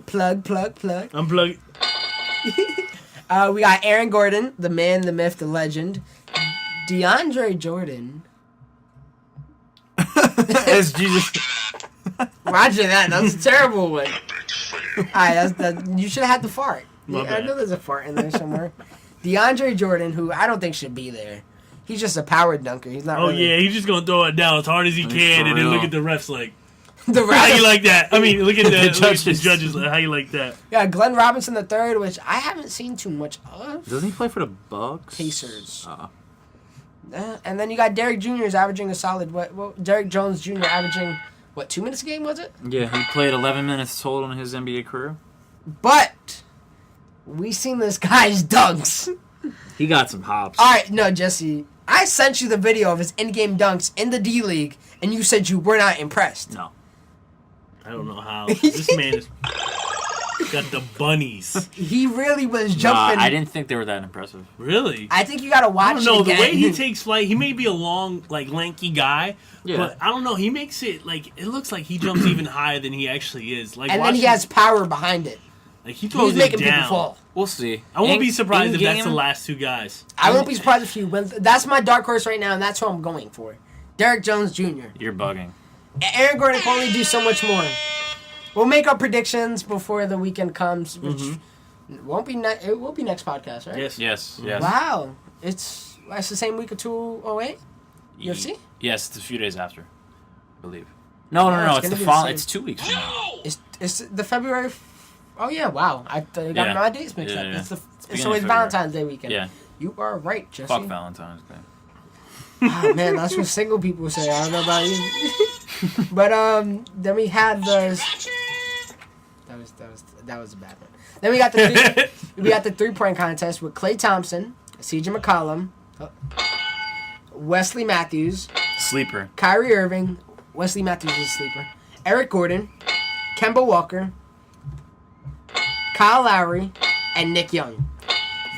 Plug. unplug. We got Aaron Gordon, the man, the myth, the legend. DeAndre Jordan. As Jesus. Roger that. That's a terrible one. Alright, you should have had the fart. My I bad. know there's a fart in there somewhere. DeAndre Jordan, who I don't think should be there. He's just a power dunker. He's not Oh really... yeah, he's just gonna throw it down as hard as he can, for and then real. look at the refs like, The how you Raptors. like that? I mean, look at the judges. judges. How you like that? Yeah, Glenn Robinson III, which I haven't seen too much of. Doesn't he play for the Bucks? Pacers. Uh, And then you got Derek Jr. is averaging a solid, Derek Jones Jr. averaging, 2 minutes a game, was it? yeah, he played 11 minutes total in his NBA career. But we seen this guy's dunks. He got some hops. All right, no, Jesse. I sent you the video of his in-game dunks in the D League, and you said you were not impressed. No. I don't know how this man is got the bunnies. He really was Nah, jumping. I didn't think they were that impressive. Really? I think you gotta watch I don't know it the again. way he takes flight. He may be a long, like lanky guy, Yeah. but I don't know. He makes it like it looks like he jumps even higher than he actually is. Like, and then he watching- has power behind it. like he throws He's it making down. people fall. We'll see. I won't be surprised if that's in-game- the last 2 guys. I won't be surprised if he wins. That's my dark horse right now, and that's who I'm going for. Derek Jones Jr. You're bugging. Aaron Gordon can only do so much more. We'll make our predictions before the weekend comes, which won't be. It will be next podcast, right? Yes. Yes, yes. Wow, it's the same week of 208 UFC. Yes, it's a few days after, I believe. No, No, it's it's gonna the be fall. the same. It's 2 weeks from now. It's the February. Oh yeah, wow! I got Yeah. my dates mixed Yeah, up. yeah. It's beginning always of February. Valentine's Day weekend. Yeah. You are right, Jesse. Fuck Valentine's Day. Oh, man, that's what single people say. I don't know about you. But then we had the. That was a bad one. Then we got the 3-point contest with Klay Thompson, CJ McCollum, Wesley Matthews, Sleeper. Kyrie Irving. Wesley Matthews is a sleeper. Eric Gordon, Kemba Walker, Kyle Lowry, and Nick Young.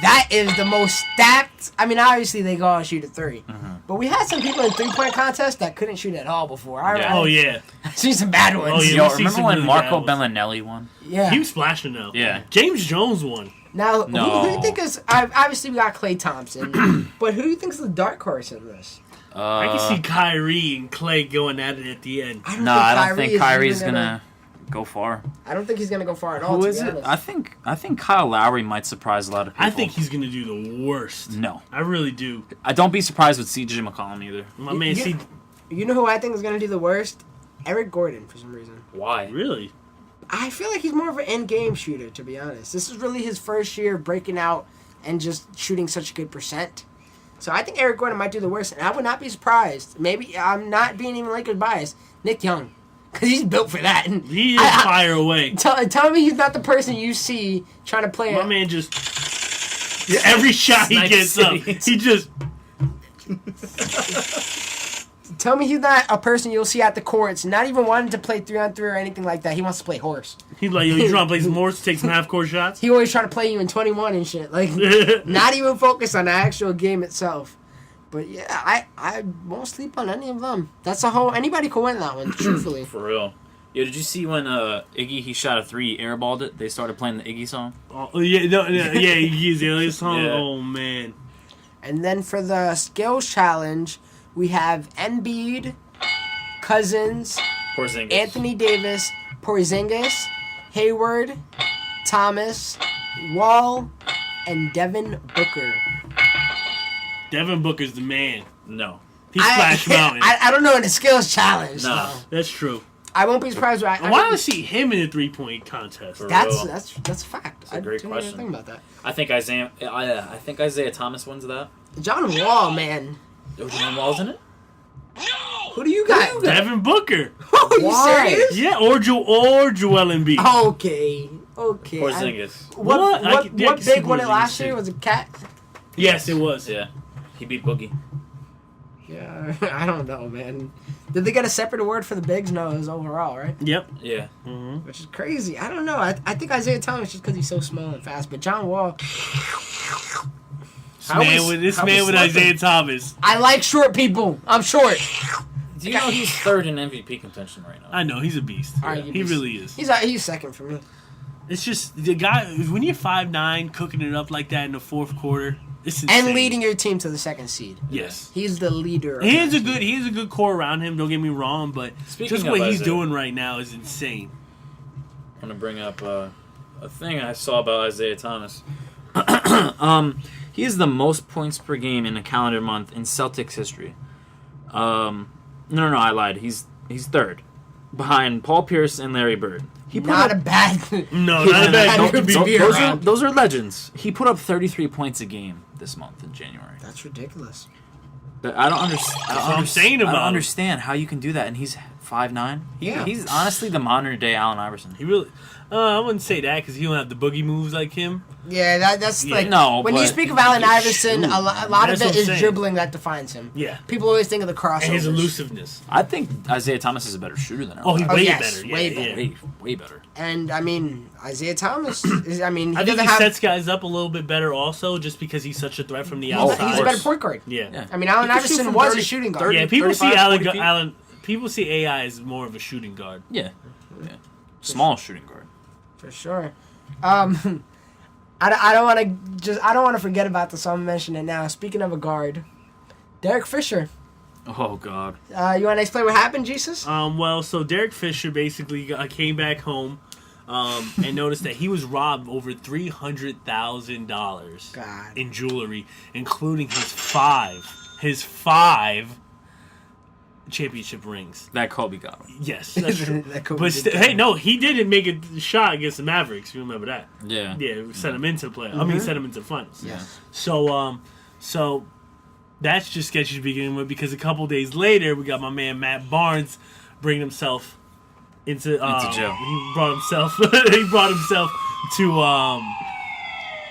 That is the most stacked. I mean, obviously they go and shoot a 3, but we had some people in 3-point contests that couldn't shoot at all before. Oh yeah, I've seen some bad ones. Oh, yeah. Yo, we see remember some when really Marco bad ones. Bellinelli won? Yeah. He was splashing though. Yeah. James Jones won. Now, No. who do you think is? Obviously, we got Klay Thompson, but who do you think is the dark horse in this? I can see Kyrie and Klay going at it at the end. I don't think Kyrie's gonna go far. I don't think he's gonna go far at all. Who to is be it? honest. I think Kyle Lowry might surprise a lot of people. I think he's gonna do the worst. No. I really do. I don't be surprised with CJ McCollum either. My man, see, You know who I think is gonna do the worst? Eric Gordon, for some reason. Why? really? I feel like he's more of an end-game shooter, to be honest. This is really his first year breaking out and just shooting such a good percent. So I think Eric Gordon might do the worst, and I would not be surprised. Maybe I'm not being even Lakers biased. Nick Young, because he's built for that. And He is fire away. Tell me he's not the person you see trying to play. My man just every shot he Snipe gets up, City. he just Tell me he's not a person you'll see at the courts, not even wanting to play 3-on-3 or anything like that. He wants to play horse. he's like, yo, you trying to play some horse, take some half court shots? He always trying to play you in 21 and shit. Like, not even focus on the actual game itself. But yeah, I won't sleep on any of them. That's a whole. Anybody could win that one, truthfully. For real. Yo, did you see when Iggy, he shot a 3, airballed it? They started playing the Iggy song. Oh yeah, no, yeah, he's the song. Yeah. Oh man, And then for the skills challenge, we have Embiid, Cousins, Porzingis. Anthony Davis, Porzingis, Hayward, Thomas, Wall, and Devin Booker. Devin Booker's the man. No. He Splash Mountain. I don't know in the skills challenge. No. though. That's true. I won't be surprised. Why don't I see him in a 3-point contest? For That's real. that's a fact. a great didn't even question. think about that. I think Isaiah Thomas wins that. John Wall, man. Oh, John Wall's in it? Who do you got? Devin Booker. Oh, you Why? serious? Yeah, or Joel Embiid. Okay. Porzingis. What can see big won it Porzingis last too. year? Was it Cat? Yes, it was. Yeah. He beat Boogie. Yeah, I don't know, man. Did they get a separate award for the bigs? No, it was overall, right? Yep. Yeah. Mm-hmm. Which is crazy. I don't know. I think Isaiah Thomas just because he's so small and fast, but John Wall. This man with Isaiah Thomas. I like short people. I'm short. Do you know he's 3rd in MVP contention right now? I know he's a beast. All right, He really is. He's second for me. It's just the guy when you're 5'9", cooking it up like that in the fourth quarter. It's insane. And leading your team to the second seed. Yes. He's the leader. He has a good core around him. Don't get me wrong, but Speaking just of what he's Isaiah. doing right now is insane. I'm gonna bring up a thing I saw about Isaiah Thomas. He has the most points per game in a calendar month in Celtics history. No, I lied. He's 3rd, behind Paul Pierce and Larry Bird. He put Not up, a bad. No, not a bad. Don't Don't be be around. those are legends. He put up 33 points a game this month in January. That's ridiculous. But I don't understand. what I'm saying I about don't him. understand how you can do that, and he's 5'9". Yeah. He's honestly the modern day Allen Iverson. He really. I wouldn't say that because he don't have the boogie moves like him. Yeah, that's Yeah. like No, when you but speak of Allen he can Iverson, shoot. a lot of That's it what I'm is saying. dribbling that defines him. Yeah. People always think of the crossovers. And his elusiveness. I think Isaiah Thomas is a better shooter than Oh, Allen. he's Oh, way yes, better. way Yeah, better. yeah. way better. And I mean, Isaiah Thomas is. I mean, he I think doesn't he have. sets guys up a little bit better also just because he's such a threat from the He's outside. a better point guard. Yeah. Yeah. I mean, Allen He can shoot Iverson from was 30 a shooting guard. 30 Yeah, people 35, see 40 feet. Allen. People see AI as more of a shooting guard. Yeah. Small shooting guard. For sure. I don't want to forget about this. So I'm mentioning it now. Speaking of a guard, Derek Fisher. Oh God. You want to explain what happened, Jesus? Well, so Derek Fisher basically came back home and noticed that he was robbed over $300,000 God. in jewelry, including his five championship rings. That Kobe got him. Yes, that's true. That Kobe But did that. hey, no, he didn't make a shot against the Mavericks. You remember that? Yeah. Yeah, sent him into the play. I mean, sent him into the finals. Yes. So So that's just sketchy to begin with, because a couple days later, we got my man Matt Barnes bringing himself into jail. He brought himself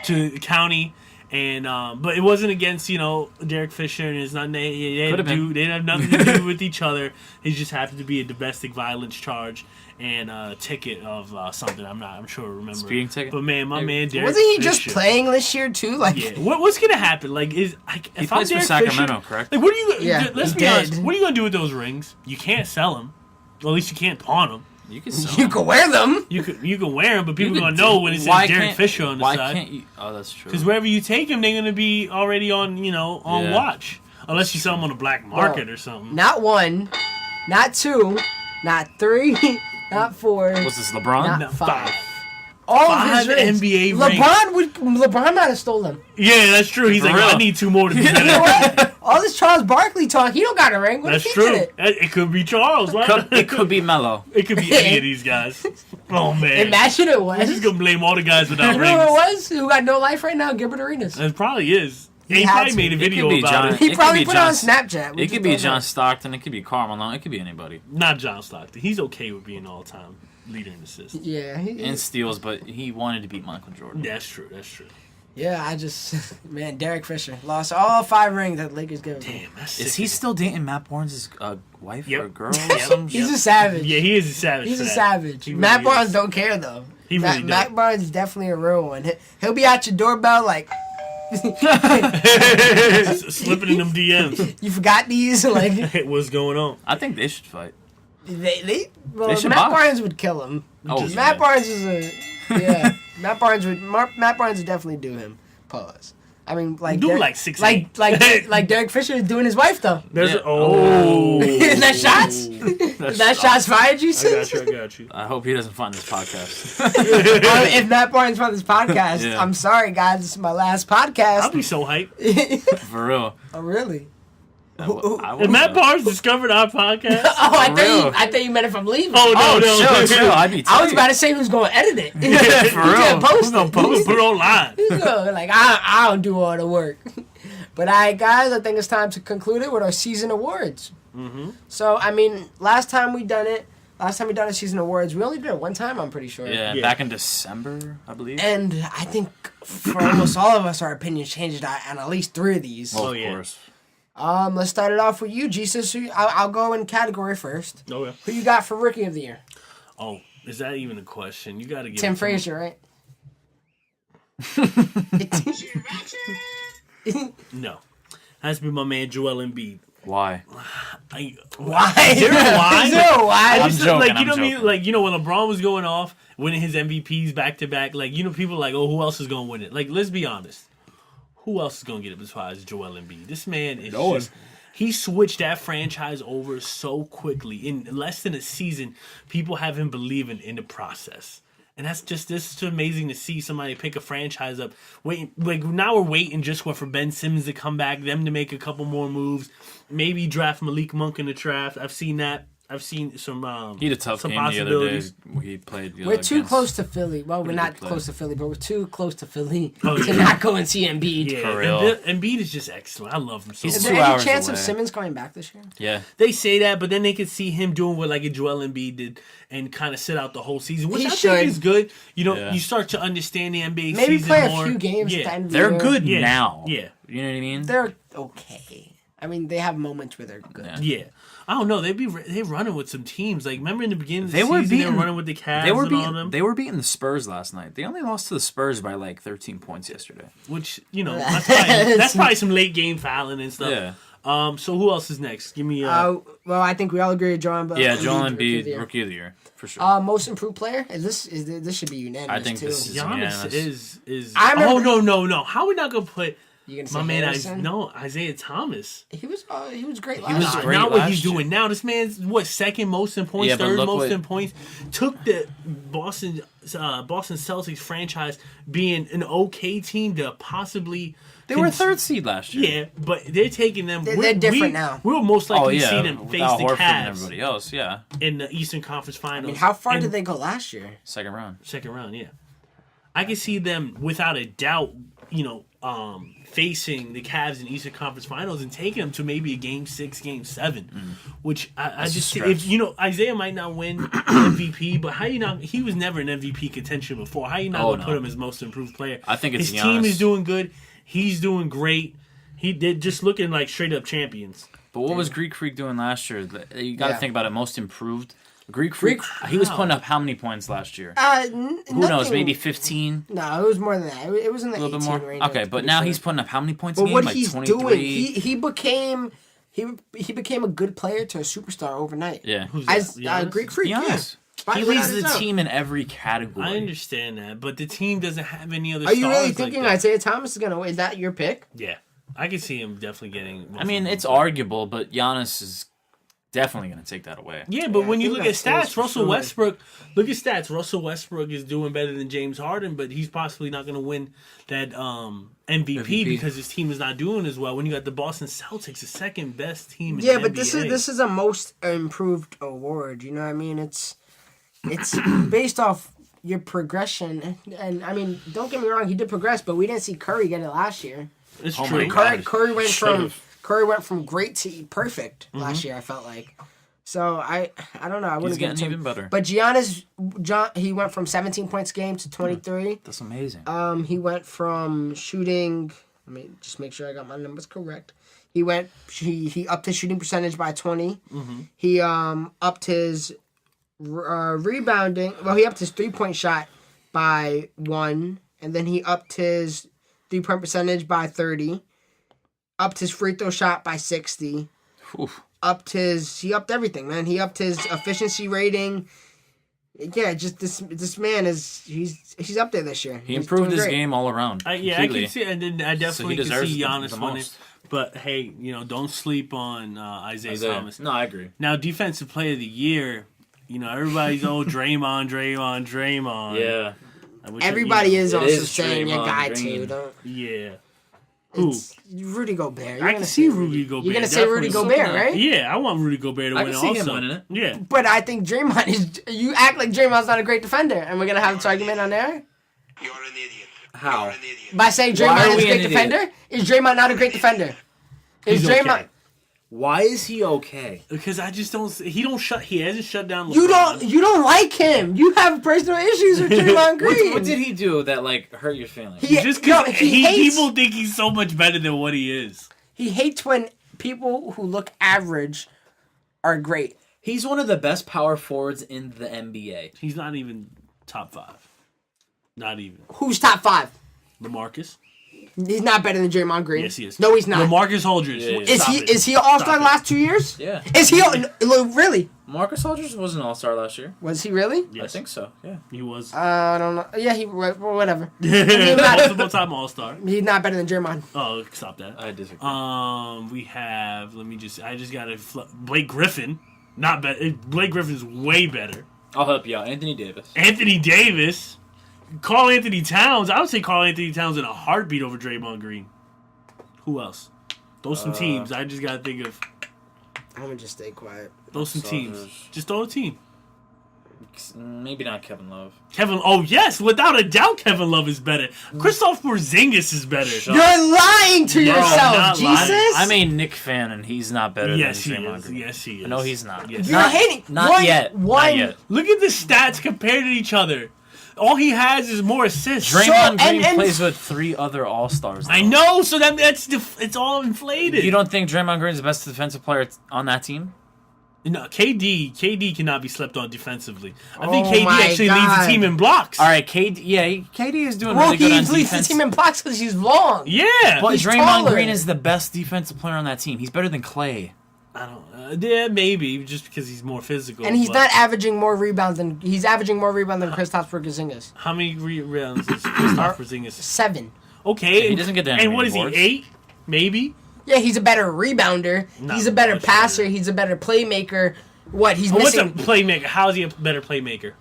to the county. And but it wasn't against Derek Fisher, and it's not they have nothing to do with each other. It just happened to be a domestic violence charge and a ticket of something. I'm sure I remember. Speeding ticket. But man, my man Derek Wasn't he Fisher, just playing this year too? Like, yeah. What's gonna happen? Like, He plays for Sacramento, correct? Like, what are you? Yeah, let's he be honest. did. What are you gonna do with those rings? You can't sell them. Well, at least you can't pawn them. You can sell you them. can wear them. You can wear them, but people You gonna could know do- when it says why Derek can't- Fisher on the Why side. can't you? Oh, that's true. Because wherever you take them, they're gonna be already on Yeah. watch, unless you sell them on the black market or something. Not 1, not 2, not 3, not 4, What's this, LeBron? not No, 5. five. All Five of his rings. NBA rings. LeBron might have stolen them. Yeah, that's true. He's For like, real. I need 2 more to be You know better. what? All this Charles Barkley talk, he don't got a ring. What That's if he true. did it? It could be Charles, right? It could be Melo. It could be any of these guys. Oh man, Imagine it was. I'm just gonna blame all the guys without You know who it rings. was? Who got no life right now? Gilbert Arenas. It probably is. He He had probably to. made a It video could be about John- it. He It could probably be put it on John- Snapchat. It could be John Stockton. It could be Carmelo. It could be anybody. Not John Stockton. He's okay with being all-time leader in assists. Yeah, And steals, but he wanted to beat Michael Jordan. That's true. That's true. yeah. I just man, Derek Fisher lost all 5 rings that the Lakers gave him. Damn, that's Is sick. he still dating Matt Barnes' wife Yep. or girl? Or some He's shit? a savage. Yeah, he is a savage. He's for a that. savage. He really Matt is. Barnes don't care though. He really don't. Matt Barnes is definitely a real one. He'll be at your doorbell like, Slipping in them DMs. you forgot these. Like Hey, what's going on? I think they should fight. they They should Matt box. Barnes would kill him. Oh, Matt yeah. Barnes is Matt Barnes would definitely do him. Pause. I mean, like Do Derek- like 6'8". like Derek Fisher is doing his wife though. There's Yeah. Is that shots? Is that shots fired? You I said. got you. I got you. I hope he doesn't find this podcast. If Matt Barnes found this podcast, Yeah. I'm sorry, guys. This is my last podcast. I'll be so hyped. For real. Oh, really? I If would- Matt Barnes discovered our podcast, Oh, I For thought real. you meant if I'm leaving. oh no, no, chill. I'd be I was tight. about to say who's going to edit it. Yeah, for Who's real. gonna post Who's gonna it? post put it online. Who's gonna- like I don't do all the work. But all right, guys, I think it's time to conclude it with our season awards. Mm-hmm. So I mean, last time we done a season awards, we only did it one time. I'm pretty sure. Yeah, Yeah. back in December, I believe. And I think for almost all of us, our opinions changed on at least 3 of these. Well, Oh, of yeah. course. Let's start it off with you, Jesus. I'll go in category first. Oh yeah. Who you got for Rookie of the Year? Oh, is that even a question? You got to give Tim it to me. Frazier, right? No, has to be my man Joel Embiid. Why? Why? Is there a why? Is there a why? I'm joking, like you I'm know what I mean? joking. Like when LeBron was going off, winning his MVPs back to back. Like people are like, oh, who else is gonna win it? Like let's be honest, who else is gonna get it besides Joel Embiid? This man is just. He switched that franchise over so quickly. In less than a season, people have him believing in the process. And this is amazing to see somebody pick a franchise up. Now we're waiting just for Ben Simmons to come back, them to make a couple more moves, maybe draft Malik Monk in the draft. I've seen that. I've seen some. He had a tough some game the other day. possibilities. He played. We're too against- close to Philly. Well, we're Pretty not good play. close to Philly, but we're too close to Philly Oh, to yeah. not go and see Embiid. Yeah, For real. Embiid is just excellent. I love him so He's Is much. there 2 any hours chance of away. Simmons coming back this year? Yeah. They say that, but then they could see him doing what like a Joel Embiid did and kind of sit out the whole season, which He I should. think is good. You know, Yeah. you start to understand the NBA Maybe season play more. a few games at the end of the They're year. good Yeah. now. Yeah. You know what I mean? They're okay. I mean, they have moments where they're good. Yeah. Yeah. I don't know. They're running with some teams. Like remember in the beginning of the They were season, they beating- were running with the Cavs They were and all them. beating. They were beating the Spurs last night. They only lost to the Spurs by like 13 points yesterday. Which that's probably some late game fouling and stuff. Yeah. So who else is next? Give me. Well, I think we all agree with Joel Embiid. Yeah, Joel Rookie of the Embiid, Year. Rookie of the Year for sure. Most improved player? This should be unanimous I think too. this is- Giannis unanimous. is. I Oh remember- no! How are we not gonna put You gonna say my man? Harrison? Isaiah Thomas. He was great He last was year. great Not what last he's year. doing now. This man's second most in points, Yeah, but third look most what- in points. Took the Boston Celtics franchise being an okay team to possibly. They were a third seed last year. Yeah, but they're taking them. They're different now. We will most Oh likely yeah. see them face Without the Horford and Cavs everybody else. Yeah. in the Eastern Conference Finals. I mean, how far And did they go last year? Second round. second round? Yeah, I can see them without a doubt. facing the Cavs in Eastern Conference Finals and taking them to maybe a Game 6, Game 7, which I just think, if Isaiah might not win MVP, but how you not? He was never an MVP contention before. How you not gonna put him as most improved player? I think it's his Giannis. team is doing good. He's doing great. They're just looking like straight up champions. But what was Greek Freak doing last year? You got to think about it. Most improved. Greek Freak, he was putting up how many points last year? Who knows? Maybe 15? No, it was more than that. It was in the 18 more? range. Okay, but now he's putting up how many points a But game? what Like he's 23? doing, he became a good player to a superstar overnight. Yeah. Who's that? Greek Freak, Giannis. yeah. He leads the team in every category. I understand that, but the team doesn't have any other Are stars. you really like thinking that. Isaiah Thomas is going to win? Is that your pick? Yeah. I can see him definitely getting... I mean, it's arguable, but Giannis is definitely going to take that away. Yeah, but when I you think look at that is stats, for Russell sure. Westbrook... Look at stats. Russell Westbrook is doing better than James Harden, but he's possibly not going to win that MVP because his team is not doing as well. When you got the Boston Celtics, the second best team in the Yeah, but NBA. this is a most improved award. You know what I mean? It's based off your progression, and I mean, don't get me wrong, he did progress, but we didn't see Curry get it last year. It's Oh true. my God. Curry went from great to perfect last year. I felt like. So I don't know. I wouldn't He's give it getting to him. even better. But he went from 17 points a game to 23. That's amazing. He went from shooting. Let me just make sure I got my numbers correct. He upped his shooting percentage by 20. He upped his rebounding. Well, he upped his 3-point shot by 1, and then he upped his 3-point percentage by 30. Upped his free throw shot by 60. Oof. He upped everything, man. He upped his efficiency rating. Yeah, just this man he's up there this year. He improved his game all around. I can see, and then I definitely can see Giannis the winning. most. But hey, don't sleep on Isaiah Thomas. No, I agree. Now, Defensive Player of the Year, everybody's Draymond. Yeah. Everybody is also is saying your Draymond guy Green. too. Don't. Yeah. Who? It's Rudy Gobert. I can see Rudy Gobert. You're gonna say Rudy definitely. Gobert, right? Yeah, I want Rudy Gobert to I win can it see also. him winning it. Yeah. But I think Draymond is. You act like Draymond's not a great defender, and we're gonna have this argument on there You're an idiot. How? You're an idiot. by saying Why are Draymond is we a great an idiot? defender. Is Draymond not a great defender? Is He's Draymond? okay. Why is he okay? Because I just don't. He hasn't shut down. You LeBron. You don't like him. You have personal issues with Draymond Green. What did he do that hurt your feelings? Just No, because he hates- people think he's so much better than what he is. He hates when people who look average are great. He's one of the best power forwards in the NBA. He's not even top 5. Not even. Who's top 5? LaMarcus. He's not better than Draymond Green. Yes, he is. No, he's not. LaMarcus Aldridge. Yeah, Stop it. Is he an All-Star Stop it. last 2 years? Yeah. Is he really? Marcus Aldridge was an All-Star last year. Was he really? Yes. I think so, yeah. He was. I don't know. Yeah, well, whatever. not- Multiple-time All-Star. He's not better than Draymond. Oh, stop that. I disagree. We have. I just got Blake Griffin. Not better. Blake Griffin's way better. I'll help you out. Anthony Davis. Anthony Davis. Carl Anthony Towns. I would say Carl Anthony Towns in a heartbeat over Draymond Green. Who else? Those some teams. I just gotta think of. I'm gonna just stay quiet. Those some teams. Just throw a team. Maybe not Kevin Love. Oh yes, without a doubt, Kevin Love is better. Kristaps Porzingis is better. You're lying to Bro, I'm yourself, not lying. Jesus. I'm a Nick fan, and he's not better Yes, he than Draymond is. Green. Yes, he is. No, he's not. Yes. You're hating. Not yet. Not yet. Look at the stats compared to each other. All he has is more assists. Draymond So- Green and- plays with 3 other All-Stars. I know, so it's all inflated. You don't think Draymond Green is the best defensive player on that team? No, KD cannot be slept on defensively. I think Oh KD my actually leads God. the team in blocks. All right, KD is doing Well, really he good on leads the defense. team in blocks because he's long. Yeah, But He's Draymond taller. Green is the best defensive player on that team. He's better than Clay. I don't. Yeah, maybe just because he's more physical. And he's but not averaging more rebounds than Kristaps Porzingis. How many rebounds is Kristaps Porzingis? 7. Okay, Yeah, he doesn't get that And many what is he? boards. 8, maybe. Yeah, he's a better rebounder. Not He's a better much passer. better. He's a better playmaker. What he's What's a missing playmaker? How is he a better playmaker?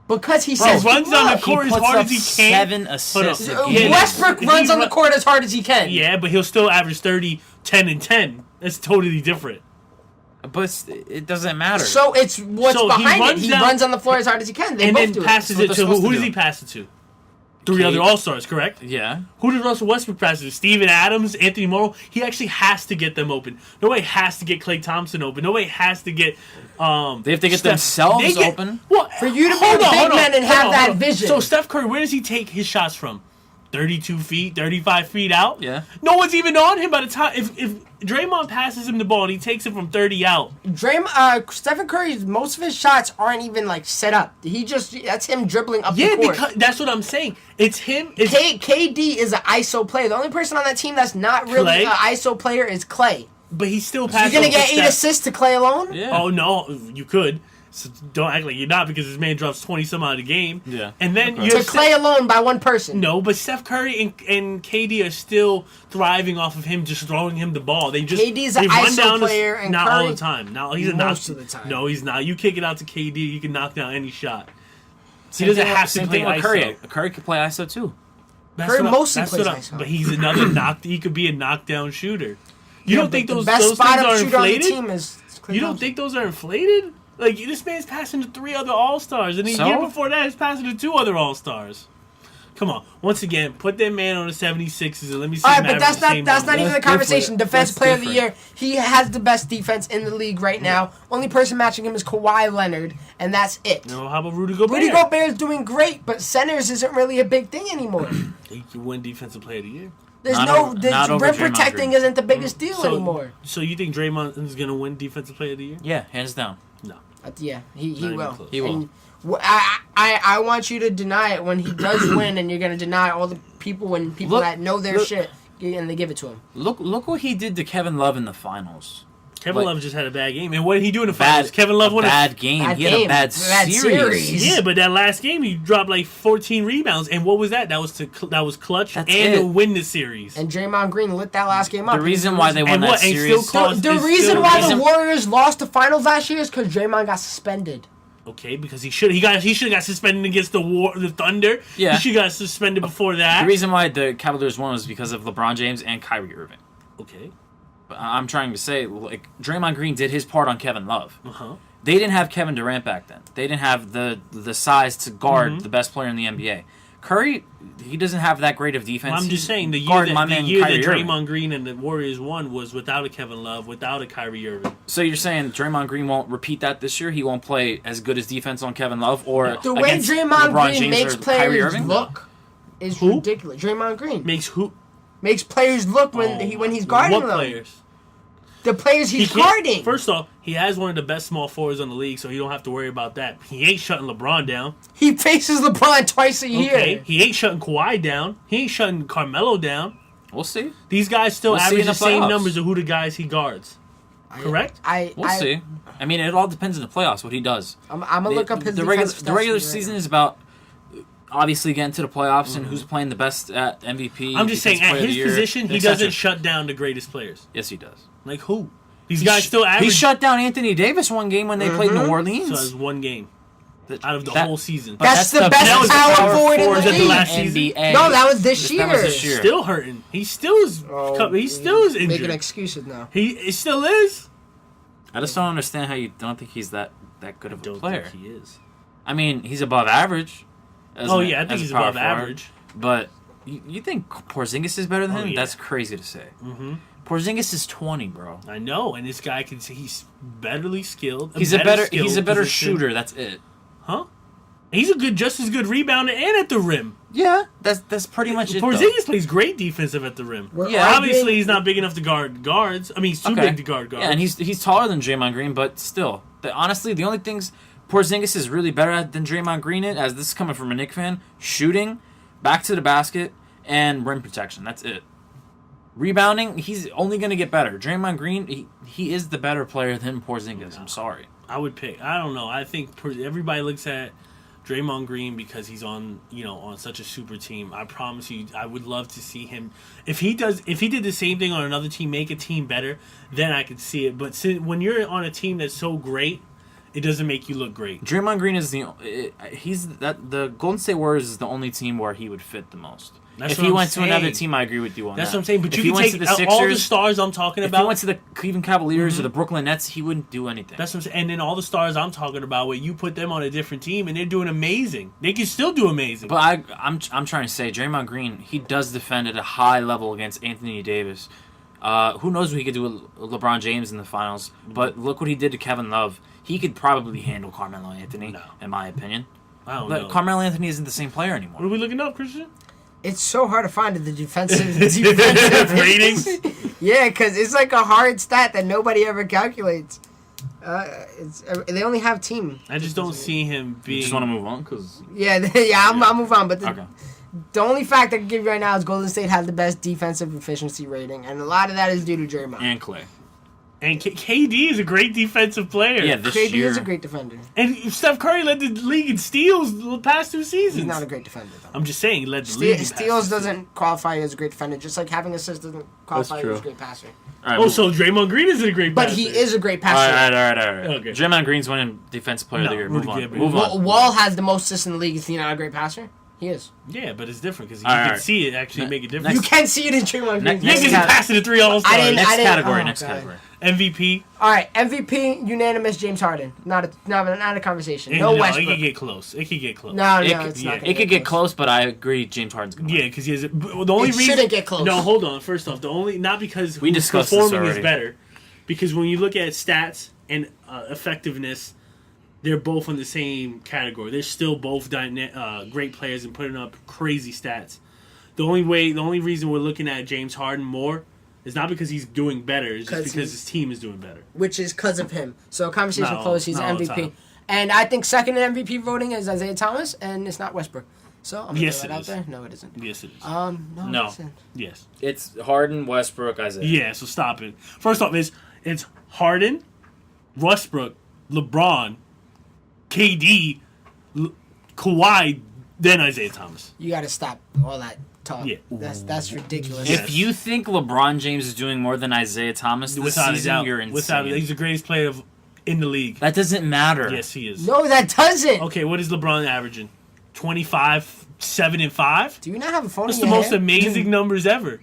because he He says runs down the look, court as puts hard up as he can. 7 assists Hold on. a game. Westbrook He runs on the run- court as hard as he can. Yeah, but he'll still average 30, 10, and 10. That's totally different. But it doesn't matter. So it's what's So he behind it. runs He down- runs on the floor as hard as he can. They And both then do passes That's it what to they're who? Who supposed does to he do. pass it to? Three other All-Stars, correct? Yeah. Who did Russell Westbrook pass to? Steven Adams, Anthony Morrow. He actually has to get them open. Nobody has to get Klay Thompson open. Nobody has to get. They have to get themselves open. What? For you to be a big man and have that vision. So Steph Curry, where does he take his shots from? 32 feet, 35 feet out? Yeah. No one's even on him by the time. If Draymond passes him the ball and he takes it from 30 out. Stephen Curry's, most of his shots aren't even like set up. That's him dribbling up the court. Yeah, because that's what I'm saying. It's him. KD is an ISO player. The only person on that team that's not really an ISO player is Klay. But he's still passing. You're going to get 8 assists to Klay alone? Yeah. Oh, no, you could. So don't act like you're not, because this man drops 20 some out of the game. Yeah. And then Okay. you To Klay alone by one person. No, but Steph Curry and KD are still thriving off of him just throwing him the ball. KD's an ISO player, and not Curry, all the time. No, he's most of the time. No, he's not. You kick it out to KD, you can knock down any shot. He doesn't have to play ISO. Curry. Curry could play ISO too. Curry mostly plays ISO. But he's another he could be a knockdown shooter. You don't think those best things spot are up shooter on the inflated? team is Klay You don't Thompson. think those are inflated? Like, this man's passing to 3 other All-Stars, and the year before that, he's passing to 2 other All-Stars. Come on. Once again, put that man on the 76ers and let me see All him right, but that's not even the conversation. Defense player of the year. He has the best defense in the league right now. Only person matching him is Kawhi Leonard, and that's it. No, how about Rudy Gobert? Rudy Gobert is doing great, but centers isn't really a big thing anymore. He can win Defensive Player of the Year. Rim protecting isn't the biggest deal anymore. So you think Draymond is going to win Defensive Player of the Year? Yeah, hands down. No. Yeah, he will. Close. He will. And I want you to deny it when he does win, and you're going to deny all the people that know their shit, and they give it to him. Look what he did to Kevin Love in the finals. Kevin Love just had a bad game. And what did he do in the finals? Kevin Love won a bad game. He had a bad series. Yeah, but that last game he dropped like 14 rebounds. And what was that? That was clutch to win the series. And Draymond Green lit that last game up. The reason why they won that series. The reason why the Warriors lost the finals last year is because Draymond got suspended. Okay, because he should have got suspended against the Thunder. Yeah. He should have got suspended before that. The reason why the Cavaliers won was because of LeBron James and Kyrie Irving. Okay. But I'm trying to say, like, Draymond Green did his part on Kevin Love. Uh-huh. They didn't have Kevin Durant back then. They didn't have the size to guard the best player in the NBA. Curry, he doesn't have that great of defense. Well, I'm just saying, the year that Draymond Green and the Warriors won was without a Kevin Love, without a Kyrie Irving. So you're saying Draymond Green won't repeat that this year? He won't play as good as defense on Kevin Love or the way Draymond LeBron Green James makes players look is ridiculous. Draymond Green makes players look when he's guarding them. What players? The players he's guarding. First off, he has one of the best small forwards in the league, so you don't have to worry about that. He ain't shutting LeBron down. He faces LeBron twice a year. Okay. He ain't shutting Kawhi down. He ain't shutting Carmelo down. We'll see. These guys still average the same numbers of who the guys he guards. Correct? We'll see. I mean, it all depends in the playoffs, what he does. I'm going to look up his The regular season is about obviously getting to the playoffs and who's playing the best at MVP. I'm just saying, at his position, he doesn't shut down the greatest players. Yes, he does. Like who? These guys still average. He shut down Anthony Davis one game when they played New Orleans. So it's one game out of the whole season. That's the best power forward in the last season. No, that was this year. Still hurting. He still is. He still is injured. Making excuses now. He still is. I just don't understand how you don't think he's that good of a player. Think he is. I mean, he's above average. I think he's above average. But you think Porzingis is better than him? Yeah. That's crazy to say. Mm-hmm. Porzingis is 20, bro. I know, and this guy he's betterly skilled. He's a better shooter. That's it. Huh? He's just as good rebounder and at the rim. Yeah, that's pretty much it. Porzingis plays great defensive at the rim. Obviously he's not big enough to guard guards. I mean, he's too big to guard guards. Yeah, and he's taller than Draymond Green, but still, honestly, the only things Porzingis is really better at than Draymond Green is, as this is coming from a Knicks fan, shooting, back to the basket, and rim protection. That's it. Rebounding, he's only going to get better. Draymond Green, he is the better player than Porzingis. I'm sorry. I would pick. I don't know. I think everybody looks at Draymond Green because he's on such a super team. I promise you, I would love to see him. If he did the same thing on another team, make a team better, then I could see it. But when you're on a team that's so great, it doesn't make you look great. Draymond Green is the Golden State Warriors is the only team where he would fit the most. That's if what he I'm went saying. to another team, I agree with you on That's that. what I'm saying. But if you he can went take to the all the Sixers, stars I'm talking if about. he went to the Cleveland Cavaliers or the Brooklyn Nets, he wouldn't do anything. That's what I'm saying. And then all the stars I'm talking about, where you put them on a different team and they're doing amazing. They can still do amazing. But I'm trying to say, Draymond Green, he does defend at a high level against Anthony Davis. Who knows what he could do with LeBron James in the finals? But look what he did to Kevin Love. He could probably handle Carmelo Anthony, in my opinion. I don't But know. Carmelo Anthony isn't the same player What anymore. are we looking up, Christian? It's so hard to find the defensive Ratings? Yeah, because it's like a hard stat that nobody ever calculates. They only have team. I just don't see him being. You just want to move on? Cause Yeah, I'll move on. But okay. the only fact I can give you right now is Golden State has the best defensive efficiency rating, and a lot of that is due to Draymond. And Clay. And KD is a great defensive player. Yeah, this KD year. is a great defender. And Steph Curry led the league in steals the past 2 seasons. He's not a great defender, though. I'm just saying, he led the league. in past Steals 2 doesn't qualify you as a great defender, just like having assists doesn't qualify you true. as a great passer. All right, Oh, so Draymond Green isn't a great But passer. he is a great all passer. right. Okay. Draymond Green's winning Defensive Player of the No, Year. Move Rudy on. Gobert. Move on. Wall has the most assists in the league. Is he not a great passer? He is. Yeah, but it's different because you All can right. see it actually make a difference. You can see it in Draymond Green. Next- Yeah, because he cat- passed it to 3 All-Stars. I didn't- Next category. oh, Next God. category. MVP. All right, MVP unanimous James Harden. Not a conversation. No it Westbrook. could get close. It could get close. No, It it's could- not. yeah. gonna It could get close, but I agree James Harden's going to Yeah, because he has. The only It reason shouldn't get close. No, hold on. First off, the only not because We who's discussed this performing is already. better, because when you look at stats and effectiveness, they're both in the same category. They're still both great players and putting up crazy stats. The only reason we're looking at James Harden more is not because he's doing better. It's just because his team is doing better. Which is because of him. So conversation No, closed. He's not all the MVP. time. And I think second in MVP voting is Isaiah Thomas, and it's not Westbrook. So I'm gonna Yes, throw it that out is. there. No, it isn't. Yes, it is. No. No. It isn't. Yes. It's Harden, Westbrook, Isaiah. Yeah. So stop it. First off, it's Harden, Westbrook, LeBron, KD, Kawhi, then Isaiah Thomas. You got to stop all that talk. Yeah. That's ridiculous. Yes. If you think LeBron James is doing more than Isaiah Thomas this Without a season, doubt. you're insane. Without he's the greatest player in the league. That doesn't matter. Yes, he is. No, that doesn't. Okay, what is LeBron averaging? 25, 7 and 5. Do you not have a phone That's in the your most hand? amazing numbers ever.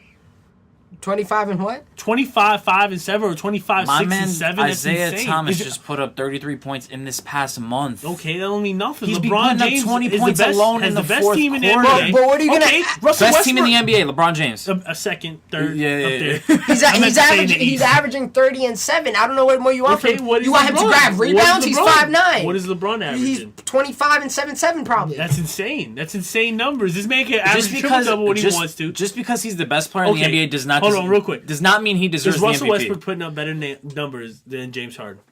25 and what? 25, 5 and 7, or 25, My 6 man and 7. That's Isaiah insane. Thomas Is- just put up 33 points in this past month. Okay, that don't mean nothing. He's been LeBron putting up James 20 is points the best, alone has in the the best fourth team in the quarter. NBA. But what are you gonna- Okay, Russell Best team in the Westbrook- NBA, LeBron James. A second, third, Yeah, up yeah, there. yeah. He's, I meant to say in the he's East. averaging 30 and 7. I don't know what more you want Okay, from him. what is You want him to LeBron? grab What is rebounds? He's LeBron? 5'9". What is LeBron He's averaging? 25 and 7 probably. That's insane. That's insane numbers. This man can average triple-double when he wants to. Just because he's the best player in the Okay, NBA does not hold on real quick. does not mean he deserves Is the Russell MVP. Westbrook putting up better numbers than James Harden?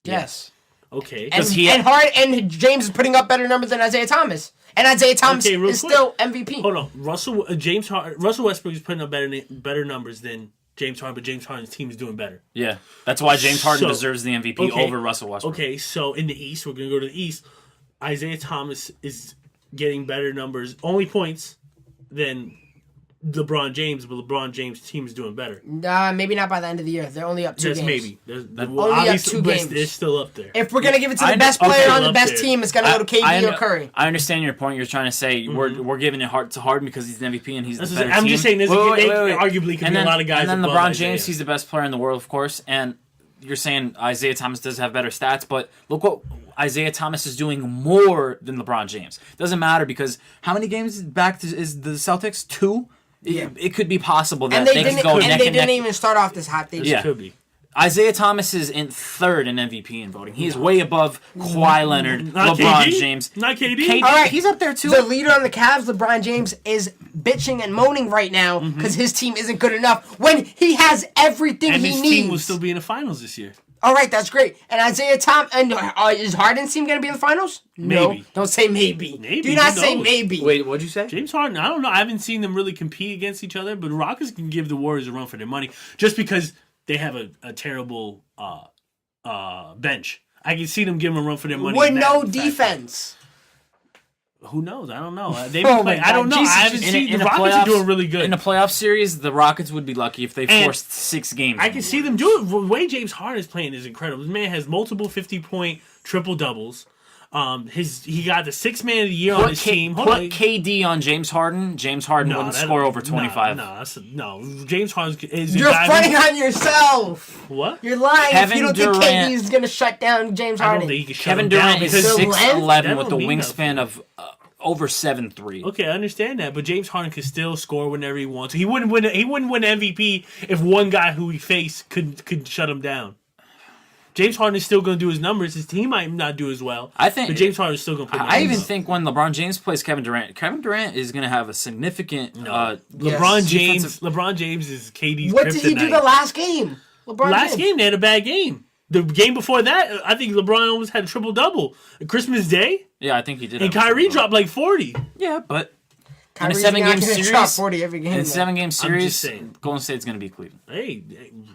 Yes. Okay. And James is putting up better numbers than Isaiah Thomas. And Isaiah Thomas Okay, real is quick. still MVP. Hold on. Russell Westbrook is putting up better numbers than James Harden, but James Harden's team is doing better. Yeah, that's why James Harden So- deserves the MVP okay, over Russell Westbrook. Okay, so in the East, we're going to go to the East. Isaiah Thomas is getting better numbers, only points, than LeBron James, but LeBron James' team is doing better. Maybe not by the end of the year. They're only up 2 That's games. maybe. Only up obviously, 2 but games. They're still up there. If we're going to give it to the I- best okay, player on the up best there. team, it's going to go to KD or Curry. I understand your point. You're trying to say we're giving it to Harden because he's the MVP and he's That's the what better I'm team. just saying this arguably could be a lot of guys And then above LeBron Isaiah. James, he's the best player in the world, of course. And you're saying Isaiah Thomas does have better stats, but look what Isaiah Thomas is doing more than LeBron James. Doesn't matter because how many games back is the Celtics? 2? Yeah. It could be possible that And they they could didn't, go and neck they and didn't neck. even start off this hot. They Yeah. Could be. Isaiah Thomas is in 3rd in MVP in voting. He is way above Kawhi Leonard, Not LeBron KD? James. Not KD? KD, All right. he's up there too. The leader on the Cavs, LeBron James, is bitching and moaning right now because his team isn't good enough when he has everything And he his needs. team will still be in the finals this year. All right, that's great. And Isaiah Thomas, and is Harden's team going to be in the finals? No. Maybe. Don't say maybe. Maybe, Do not who say knows? maybe. Wait, what'd you say? James Harden, I don't know. I haven't seen them really compete against each other, but Rockets can give the Warriors a run for their money just because they have a terrible bench. I can see them give them a run for their money. With in that no fact. defense. Who knows? I don't know. They've Oh been playing. my I don't God. know. Jesus, I haven't in seen the Rockets are doing really good. In a playoff series, the Rockets would be lucky if they And forced 6 games. I can see them do it. The way James Harden is playing is incredible. This man has multiple 50-point triple doubles. He got the 6th man of the year on his team. Put KD on James Harden. James Harden wouldn't score over 25. No. James Harden is. You're fronting on yourself. What? You're lying. Kevin if you don't Durant, think KD is going to shut down James I Harden. don't think he can shut Kevin him down Durant is because 6'11" with that the don't mean wingspan of over 7'3". Okay, I understand that, but James Harden can still score whenever he wants. He wouldn't win. He wouldn't win MVP if one guy who he faced could shut him down. James Harden is still going to do his numbers. His team might not do as well. I think, but James Harden is still going to put. I even think when LeBron James plays Kevin Durant is going to have a significant. LeBron James is KD's. What did he do the last game? Last game they had a bad game. The game before that, I think LeBron almost had a triple double. Christmas Day. Yeah, I think he did. And Kyrie dropped like 40. Yeah, but Kyrie's in a 7-game series, 40 every game. in a 7-game series, saying. Golden State's going to beat Cleveland. Hey,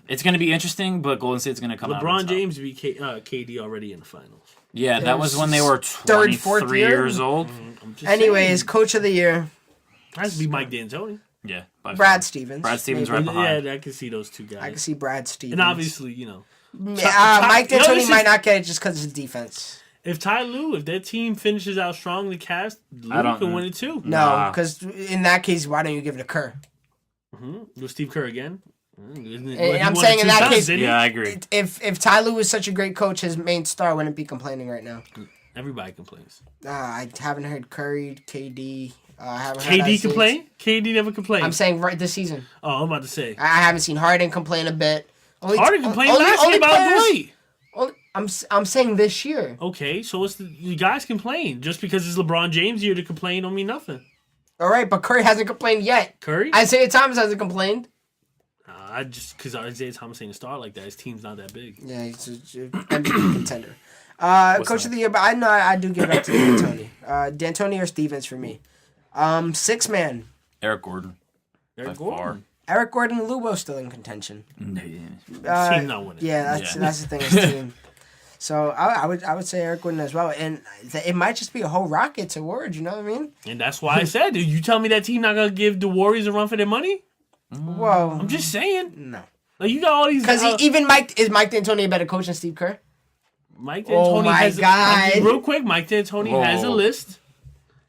it's going to be interesting, but Golden State's going to come out. LeBron James beat KD already in the finals. Yeah, that was when they were 23 years old. Anyways, Coach of the Year. Has to be Mike D'Antoni. Yeah, Brad Stevens. Brad Stevens right behind. Yeah, I can see those two guys. I can see Brad Stevens. And obviously, Mike D'Antoni might not get it just because of his defense. If their team finishes out strong, the Cavs, Lue can win it too. No, because in that case, why don't you give it to Kerr? With Steve Kerr again? I'm saying in that case, yeah, I agree. If Ty Lue was such a great coach, his main star wouldn't be complaining right now. Everybody complains. I haven't heard Curry, KD. I haven't KD heard complain? KD never complained. I'm saying right this season. Oh, I'm about to say. I haven't seen Harden complain a bit. Harden complained last year about Dwight. I'm saying this year. Okay, so you guys complain. Just because it's LeBron James' year to complain don't mean nothing. All right, but Curry hasn't complained yet. Curry? Isaiah Thomas hasn't complained. Because Isaiah Thomas ain't a star like that. His team's not that big. Yeah, he's an MVP contender. Coach of the Year, but I know I do give it up to D'Antoni. D'Antoni or Stevens for me. 6 man. Eric Gordon. Eric Gordon. Eric Gordon and Lubo still in contention. Team not winning. Yeah, that's the thing. His team. So I would say Eric Gordon as well, and it might just be a whole Rockets award. You know what I mean? And that's why I said, you tell me that team not gonna give the Warriors a run for their money? Whoa! I'm just saying. No. Like you got all these. Because even Mike D'Antoni a better coach than Steve Kerr? Mike D'Antoni has. God. Real quick, Mike D'Antoni has a list.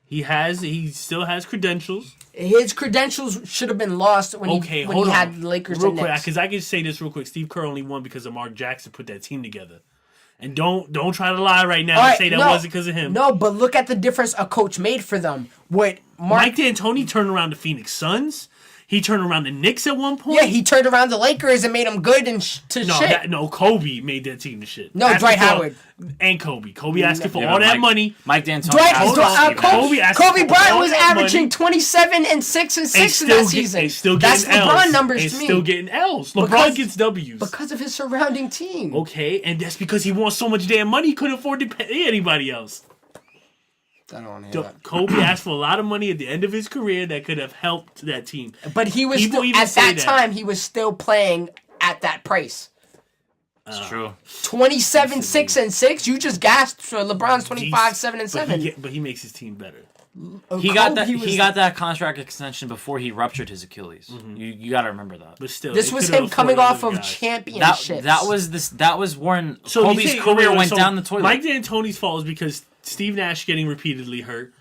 He still has credentials. His credentials should have been lost when he had the Lakers real and quick, Knicks. because I can say this real quick. Steve Kerr only won because of Mark Jackson put that team together. And don't try to lie right now and say that wasn't because of him. No, but look at the difference a coach made for them. Mike D'Antoni turned around the Phoenix Suns. He turned around the Knicks at one point. Yeah, he turned around the Lakers and made them good and shit. Kobe made that team to shit. No, Dwight Howard. And Kobe. Kobe asking for all that money. Mike D'Antoni. Kobe Bryant was averaging 27 and 6 and 6 in that season. That's LeBron numbers to me. Still getting L's. LeBron gets W's. Because of his surrounding team. Okay, and that's because he wants so much damn money he couldn't afford to pay anybody else. I don't want to hear that. Kobe asked for a lot of money at the end of his career that could have helped that team. But he was at that time he was still playing at that price. That's true. 27, 6 and 6. You just gasped for LeBron's 25, 7 and 7. But he makes his team better. He got that contract extension before he ruptured his Achilles. Mm-hmm. You got to remember that. But still, this was him coming off of championships. That was when Kobe's career went down the toilet. Mike D'Antoni's fault is because Steve Nash getting repeatedly hurt.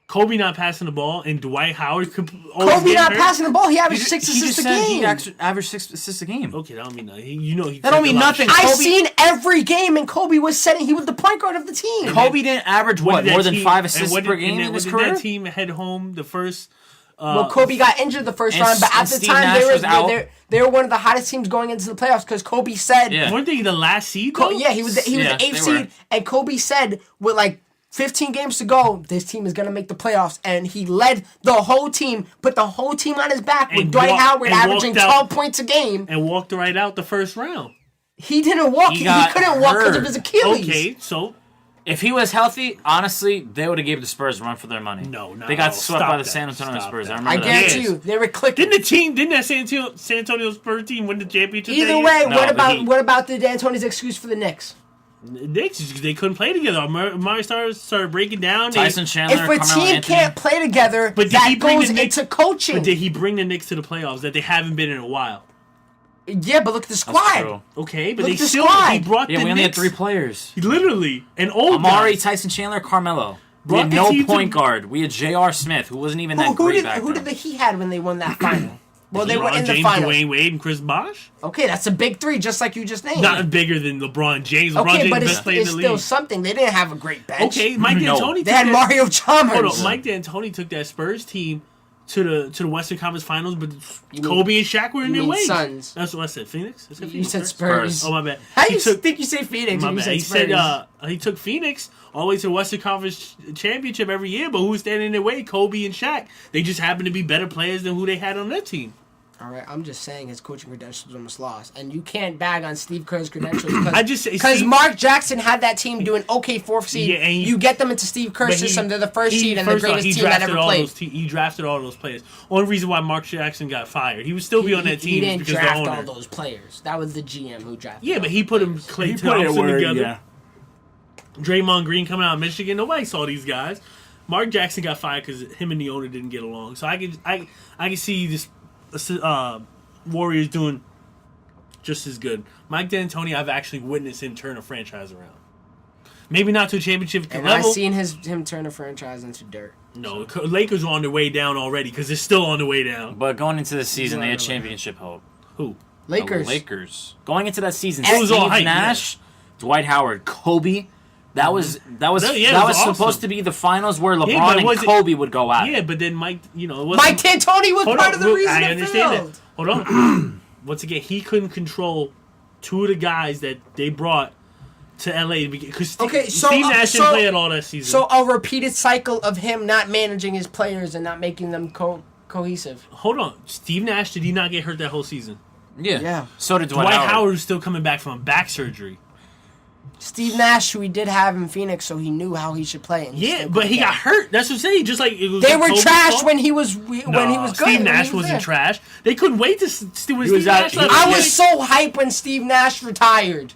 Kobe not passing the ball, and Dwight Howard Kobe not passing the ball. He averaged 6 assists a game. He averaged 6 assists a game. Okay, that don't mean nothing. That don't mean nothing. I've seen every game, and Kobe was setting. He was the point guard of the team. Kobe didn't average more than 5 assists per game in his career. That team head home the first. Kobe got injured the first round, but at the time they were one of the hottest teams going into the playoffs because Kobe said, weren't they the last seed? He was the 8th seed, and Kobe said with like 15 games to go, this team is going to make the playoffs. And he led the whole team, put the whole team on his back with Dwight Howard averaging 12 points a game. And walked right out the first round. He didn't walk. He couldn't walk because of his Achilles. Okay, so if he was healthy, honestly, they would have gave the Spurs a run for their money. No. They got swept by the San Antonio Spurs. I guarantee you, they were clicking. Didn't that San Antonio Spurs team win the championship? Either way, what about the D'Antoni's excuse for the Knicks? Knicks, they couldn't play together. Amari started breaking down. Tyson Chandler, If a Carmelo team Anthony. can't play together, But did that he bring goes the Knicks- into coaching. But did he bring the Knicks to the playoffs that they haven't been in a while? Yeah, but look at the That's squad. true. Okay, but Look they at the still squad. he brought Yeah, the we only had Knicks 3 players. literally an old Amari, guy. Tyson Chandler, Carmelo. We Brought had the no team to- point guard. We had J.R. Smith, who wasn't even that Who great did back who then. did the Heat had when they won that final? Well, they were LeBron in the James, final. Dwayne Wade, and Chris Bosh. Okay, that's a big 3, just like you just named. Not bigger than LeBron James. LeBron okay, James but is the it's, best player in it's the still league. something. They didn't have a great bench. Okay, Mike No. D'Antoni. They had Mario Chalmers. Hold on, Mike D'Antoni took that Spurs team to the Western Conference Finals, but You Kobe and Shaq were in you their mean way. Suns. That's what I said. Phoenix. I said You Phoenix, said right? Spurs. Oh my bad. How He you took- think you say Phoenix? My and you bad. said He Spurs? said he took Phoenix all the way to the Western Conference Championship every year, but who was standing in their way? Kobe and Shaq. They just happened to be better players than who they had on their team. All right, I'm just saying his coaching credentials almost lost, and you can't bag on Steve Kerr's credentials because see- Mark Jackson had that team doing okay 4th seed. Yeah, and you get them into Steve Kerr's But system, they're the first seed and the first off, greatest team that ever played. He drafted all those players. Only reason why Mark Jackson got fired, he would still be on that He team is didn't because draft the all owner. those players. That was the GM who drafted. Yeah, all but he those put him players. Clay He put it Thompson where- together. yeah. Draymond Green coming out of Michigan. Nobody saw these guys. Mark Jackson got fired because him and the owner didn't get along. So I can see this Warriors doing just as good. Mike D'Antoni, I've actually witnessed him turn a franchise around. Maybe not to a championship And level. I've seen him turn a franchise into dirt. No, Lakers are on their way down already because they're still on their way down. But going into the season, they had Right. championship hope. Who? Lakers. The Lakers. Going into that season, It was Steve all hype, Nash, Dwight Howard, Kobe. That was Yeah, it was supposed awesome. to be the finals where LeBron but and was it- Kobe would go at it. Yeah, but then Mike, it wasn't. Mike D'Antoni was Hold part on, of the look, reason I it understand failed. that. Hold on. Once again, he couldn't control 2 of the guys that they brought to LA because Okay, so, Steve Nash didn't so- play it all that season. So a repeated cycle of him not managing his players and not making them cohesive. hold on, Steve Nash, did he not get hurt that whole season? Yeah. So did Dwight Dwight Howard. Howard. was still coming back from back surgery. Steve Nash, who he did have in Phoenix, so he knew how he should play. And Yeah, still but he couldn't got get hurt. That's what I'm saying. Just like it was They like were Kobe's trash fault. when he was good. Steve when Nash he was wasn't there. trash. They couldn't wait to when Steve was Nash at- left. I Yeah. was so hyped when Steve Nash retired.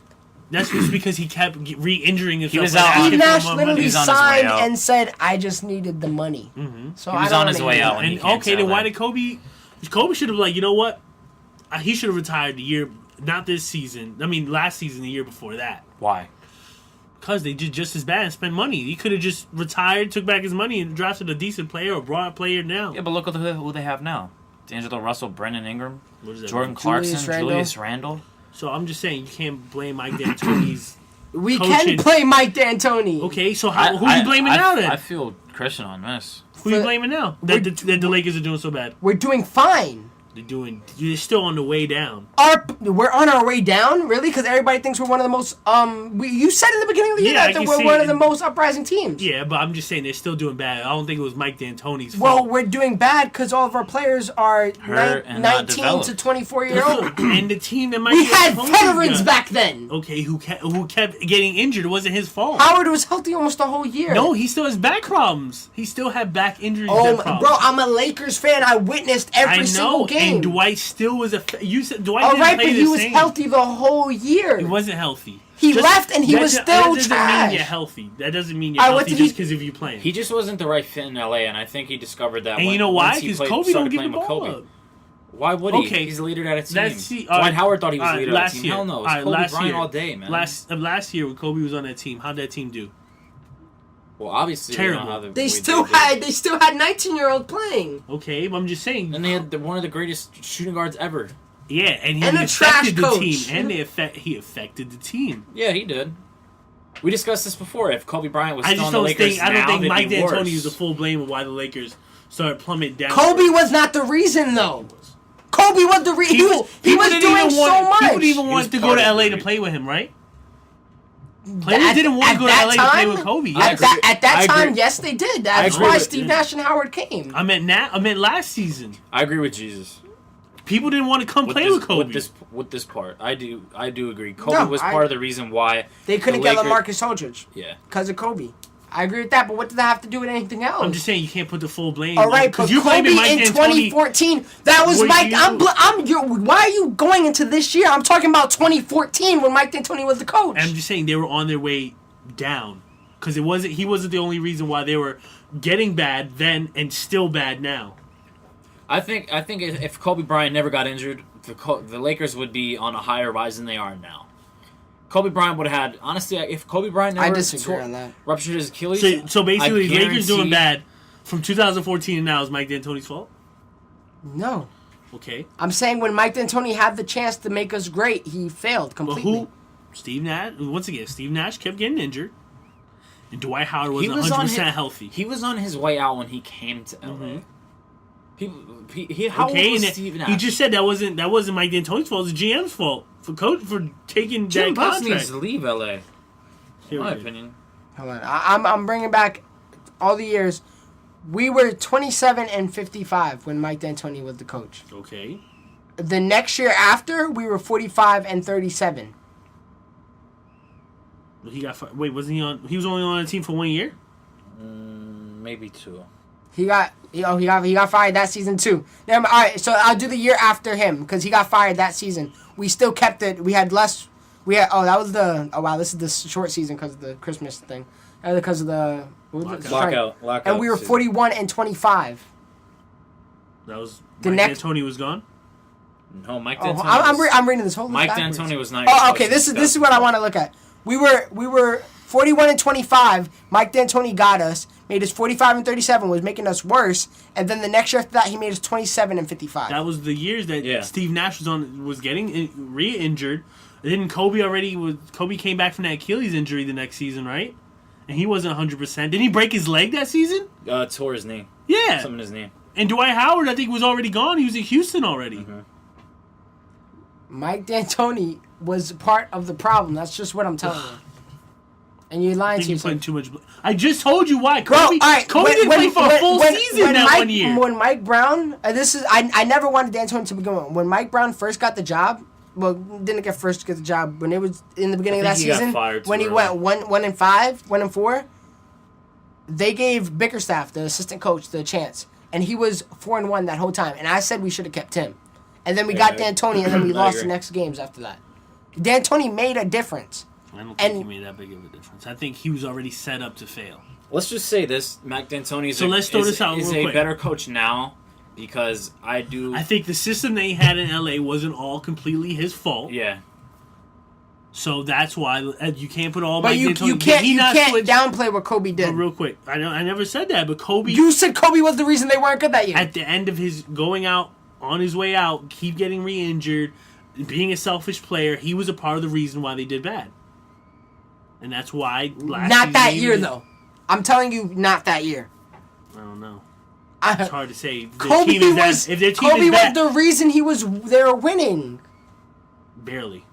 That's just because he kept re-injuring himself. was and out- asking Steve for Nash more literally money. He's on his way signed out. and said, "I just needed the money." Mm-hmm. So He was I don't on his wanna way hear out that. when he And can't okay, sell then why that. did Kobe? Kobe should have you know what? He should have retired the year, not this season. I mean, last season, the year before that. Why? Because they did just as bad and spent money. He could have just retired, took back his money, and drafted a decent player or brought a player now. Yeah, but look at who they have now. D'Angelo Russell, Brendan Ingram, What is that? Jordan Julius Clarkson, Randle. Julius Randle. So I'm just saying you can't blame Mike D'Antoni's. We Coaching. can play Mike D'Antoni. Okay, so who are you blaming now then? I feel Christian on this. Who are you blaming now? That the Lakers are doing so bad. We're doing fine. They're still on the way down. We're on our way down, really, because everybody thinks we're one of the most. You said in the beginning of the year Yeah, I that can we're see one it. of the most uprising teams. Yeah, but I'm just saying they're still doing bad. I don't think it was Mike D'Antoni's Well, fault. we're doing bad because all of our players are Hurt and not 19 to developed. 24-year-old. And the team that Mike We had D'Antoni veterans got- back then. Okay, who kept getting injured. It wasn't his fault. Howard was healthy almost the whole year. No, he still has back problems. He still had back injuries. Oh, back problems. bro, I'm a Lakers fan. I witnessed every I single know, game. and Dwight still was you said Dwight All didn't right, play but the he was same. healthy the whole year. He wasn't healthy. He left and he was that still doesn't trash. mean you're healthy. That doesn't mean you're All right, what healthy did just he- because of you playing. He just wasn't the right fit in LA, and I think he discovered that. And when, you know why? once he Because played- Kobe don't started give the playing with ball Kobe. up. Why would he? Okay. He's the leader of that team. Let's see. Dwight Howard thought he was the All right, leader of that last team. year. Hell no, it was All right, Kobe last Bryant year. all day, man. Last year when Kobe was on that team, how'd that team do? well, obviously, Terrible. You know how the They way still did. had 19-year-old playing. Okay, but I'm just saying. And they had one of the greatest shooting guards ever. Yeah, and he And a trash affected the coach. team, and he affected the team. Yeah, he did. We discussed this before. If Kobe Bryant was I still just on the don't Lakers think. I don't now, think they'd Mike be D'Antoni worse. is the full blame of why the Lakers started plummeting down. Kobe was not the reason, though. Kobe was the reason. He was didn't doing even so want, much. People didn't even He want was to go part to of LA the to reason. play with him, right? Players At- didn't want at to go to that LA to play time- with Kobe. I agree. At that I time, agree. yes, they did. That's agree why with Steve you. Nash and Howard came. I meant last season. I agree with Jesus. People didn't want to come play with Kobe. With this part, I do agree. Kobe No, was part of the reason why They couldn't the get Lakers- LaMarcus Aldridge Yeah, because of Kobe. I agree with that, but what does that have to do with anything else? I'm just saying you can't put the full blame. All right, but you Kobe Mike in D'Antoni, 2014, that was Mike. Why are you going into this year? I'm talking about 2014 when Mike D'Antoni was the coach. I'm just saying they were on their way down because he wasn't the only reason why they were getting bad then and still bad now. I think if Kobe Bryant never got injured, the Lakers would be on a higher rise than they are now. Kobe Bryant would have had, honestly, if Kobe Bryant never ruptured his Achilles. So basically, Lakers doing bad from 2014 and now is Mike D'Antoni's fault? No. Okay. I'm saying when Mike D'Antoni had the chance to make us great, he failed completely. But who? Steve Nash. Once again, Steve Nash kept getting injured. And Dwight Howard wasn't 100% healthy. He was on his way out when he came to LA. Mm-hmm. How old was Steve Nash? He just said that wasn't Mike D'Antoni's fault. It was the GM's fault for taking Jim that Buss contract. needs to leave LA. In my opinion. Hold on, I'm bringing back all the years. We were 27-55 when Mike D'Antoni was the coach. Okay. The next year after, we were 45-37. He got fired. Wait, wasn't he on? He was only on the team for 1 year. Maybe 2. He got fired that season too. All right, so I'll do the year after him because he got fired that season. We still kept it. We had less. This is the short season because of the Christmas thing, because of the lockout. And we were 41-25. That was Mike D'Antoni was gone. No, Mike D'Antoni. I'm reading this whole. Mike D'Antoni was not. Oh, okay. This is what I want to look at. We were 41-25. Mike D'Antoni got us, made us 45-37, was making us worse, and then the next year after that, he made us 27-55. That was the years that Steve Nash was getting re-injured. Didn't Kobe came back from that Achilles injury the next season, right? And he wasn't 100%. Didn't he break his leg that season? Tore his knee. Yeah. Something in his knee. And Dwight Howard, I think, was already gone. He was in Houston already. Mm-hmm. Mike D'Antoni was part of the problem. That's just what I'm telling you. And you're lying to yourself. Too much. I just told you why. Kobe didn't play for a full season that 1 year. When Mike Brown, I never wanted D'Antoni to begin with. When Mike Brown first got the job, didn't get the job. When it was in the beginning of that season, when he went 1-4, they gave Bickerstaff, the assistant coach, the chance, and he was 4-1 that whole time. And I said we should have kept him. And then we got D'Antoni, and then we lost the next games after that. D'Antoni made a difference. I don't think he made that big of a difference. I think he was already set up to fail. Let's just say this: Mike D'Antoni is a better coach now because I think the system that he had in LA wasn't all completely his fault. Yeah. So that's why you can't put all. But Mike you D'Antoni. can't downplay what Kobe did. But real quick, I never said that, but Kobe. You said Kobe was the reason they weren't good that year. At the end of his going out, on his way out, keep getting re-injured, being a selfish player, he was a part of the reason why they did bad. And that's why not that year, though. I'm telling you, not that year. I don't know. It's hard to say. Kobe was the reason they were winning. Barely.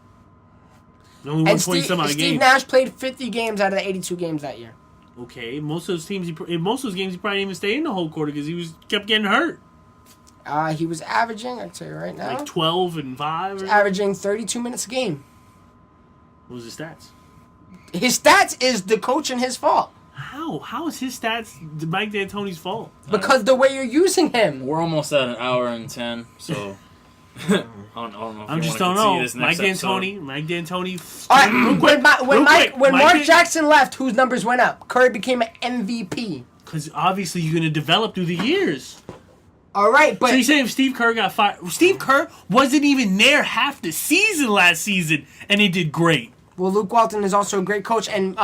Only won 20-some odd games. Steve Nash played 50 games out of the 82 games that year. Okay, most of those games, he probably didn't even stay in the whole quarter because he kept getting hurt. He was averaging, I'll tell you right now, like 12 and 5. Averaging 32 minutes a game. What was his stats? His stats is the coach and his fault. How? How is his stats Mike D'Antoni's fault? Because the way you're using him. We're almost at an hour and 10, so I don't know. I just don't know. Mike D'Antoni. All right, when Mark Jackson left, whose numbers went up? Curry became an MVP. Because obviously you're going to develop through the years. All right, but... So you're saying if Steve Kerr got fired... Steve Kerr wasn't even there half the season last season, and he did great. Well, Luke Walton is also a great coach, and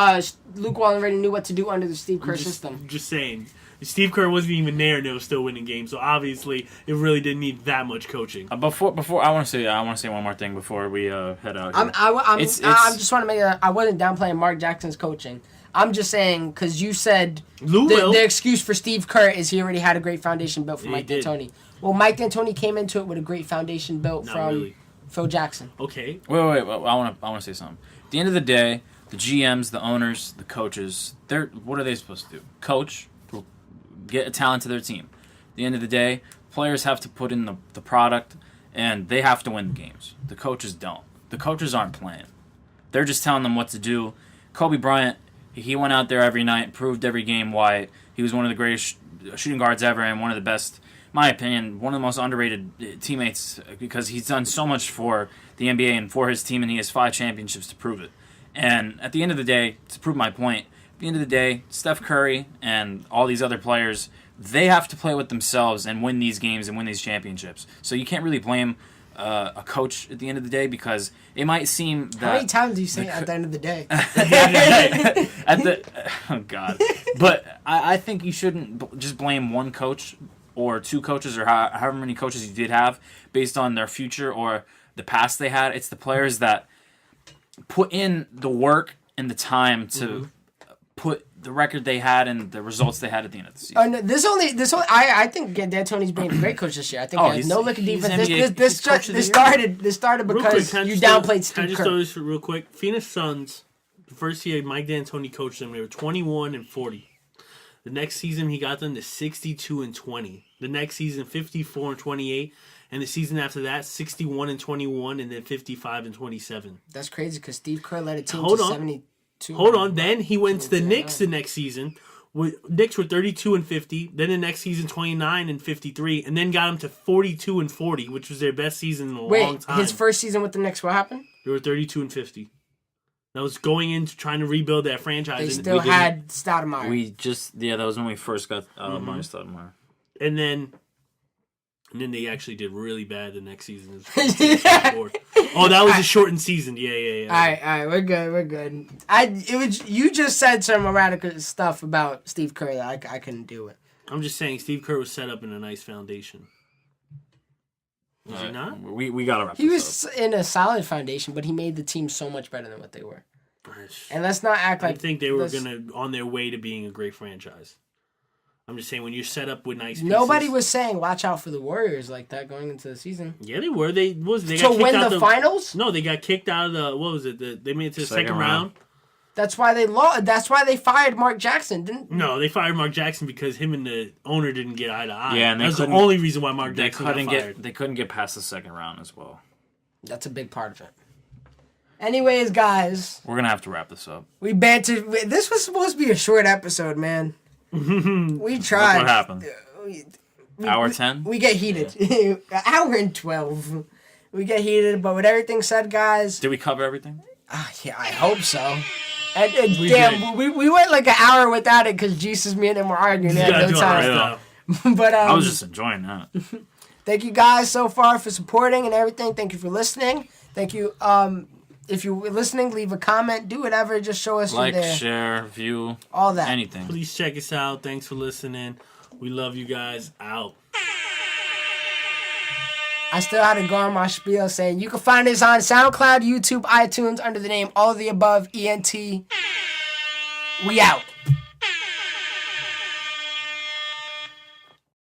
Luke Walton already knew what to do under the Steve Kerr system. Just saying. Steve Kerr wasn't even there, and they were still winning games, so obviously it really didn't need that much coaching. Before I want to say one more thing before we head out. I just want to make I wasn't downplaying Mark Jackson's coaching. I'm just saying, because you said the excuse for Steve Kerr is he already had a great foundation built from Mike D'Antoni. Well, Mike D'Antoni came into it with a great foundation built from Phil Jackson. Okay. Wait. I want to say something. At the end of the day, the GMs, the owners, the coaches, what are they supposed to do? Coach, get a talent to their team. At the end of the day, players have to put in the product, and they have to win the games. The coaches don't. The coaches aren't playing. They're just telling them what to do. Kobe Bryant, He went out there every night, proved every game why he was one of the greatest shooting guards ever and one of the best, in my opinion, one of the most underrated teammates because he's done so much for the NBA and for his team, and he has 5 championships to prove it. And at the end of the day, to prove my point, at the end of the day, Steph Curry and all these other players, they have to play with themselves and win these games and win these championships. So you can't really blame a coach at the end of the day because it might seem that... How many times do you say at the end of the day? Oh, God. But I think you shouldn't just blame one coach or 2 coaches or however many coaches you did have based on their future or the past they had. It's the players that put in the work and the time to put the record they had and the results they had at the end of the season. No, I think D'Antoni's been a great coach this year. I think he has no looking defense. This started because you downplayed Steve Kerr. Can I just throw this real quick? Phoenix Suns, the first year Mike D'Antoni coached them, they were 21-40. The next season he got them to 62-20. The next season 54-28. And the season after that, 61-21, and then 55-27. That's crazy because Steve Kerr led a team to 72. Hold on. Then he went to the Knicks the next season. Knicks were 32-50. Then the next season, 29-53, and then got them to 42-40, which was their best season in a long time. His first season with the Knicks, what happened? They were 32-50. That was going into trying to rebuild that franchise. They still had Stoudemire. That was when we first got Marty Stoudemire. And then they actually did really bad the next season. Oh, that was a shortened season. Yeah. All right, we're good. You just said some radical stuff about Steve Kerr that I couldn't deal with. I'm just saying Steve Kerr was set up in a nice foundation. Was he not? We gotta wrap. He was in a solid foundation, but he made the team so much better than what they were. And let's not act like I think they were on their way to being a great franchise. I'm just saying when you're set up with nice pieces. Nobody was saying watch out for the Warriors like that going into the season. Yeah, they were. They got to win the finals? No, they got kicked out of the what was it? They made it to the second round. That's why they lost. That's why they fired Mark Jackson, didn't? No, they fired Mark Jackson because him and the owner didn't get eye to eye. Yeah, and that's the only reason why Mark Jackson got fired. They couldn't get past the second round as well. That's a big part of it. Anyways, guys, we're gonna have to wrap this up. We bantered. This was supposed to be a short episode, man. We tried. What happened? Hour 10? We get heated. Hour and 12. We get heated, but with everything said, guys. Did we cover everything? Yeah, I hope so. And we went like an hour without it because Jesus, me and him were arguing at no time. But I was just enjoying that. Thank you guys so far for supporting and everything. Thank you for listening. Thank you. If you're listening, leave a comment. Do whatever. Just show us you're there. Like, share, view. All that. Anything. Please check us out. Thanks for listening. We love you guys. Out. I still had to go on my spiel saying you can find us on SoundCloud, YouTube, iTunes under the name AllOfTheAboveEnt. We out.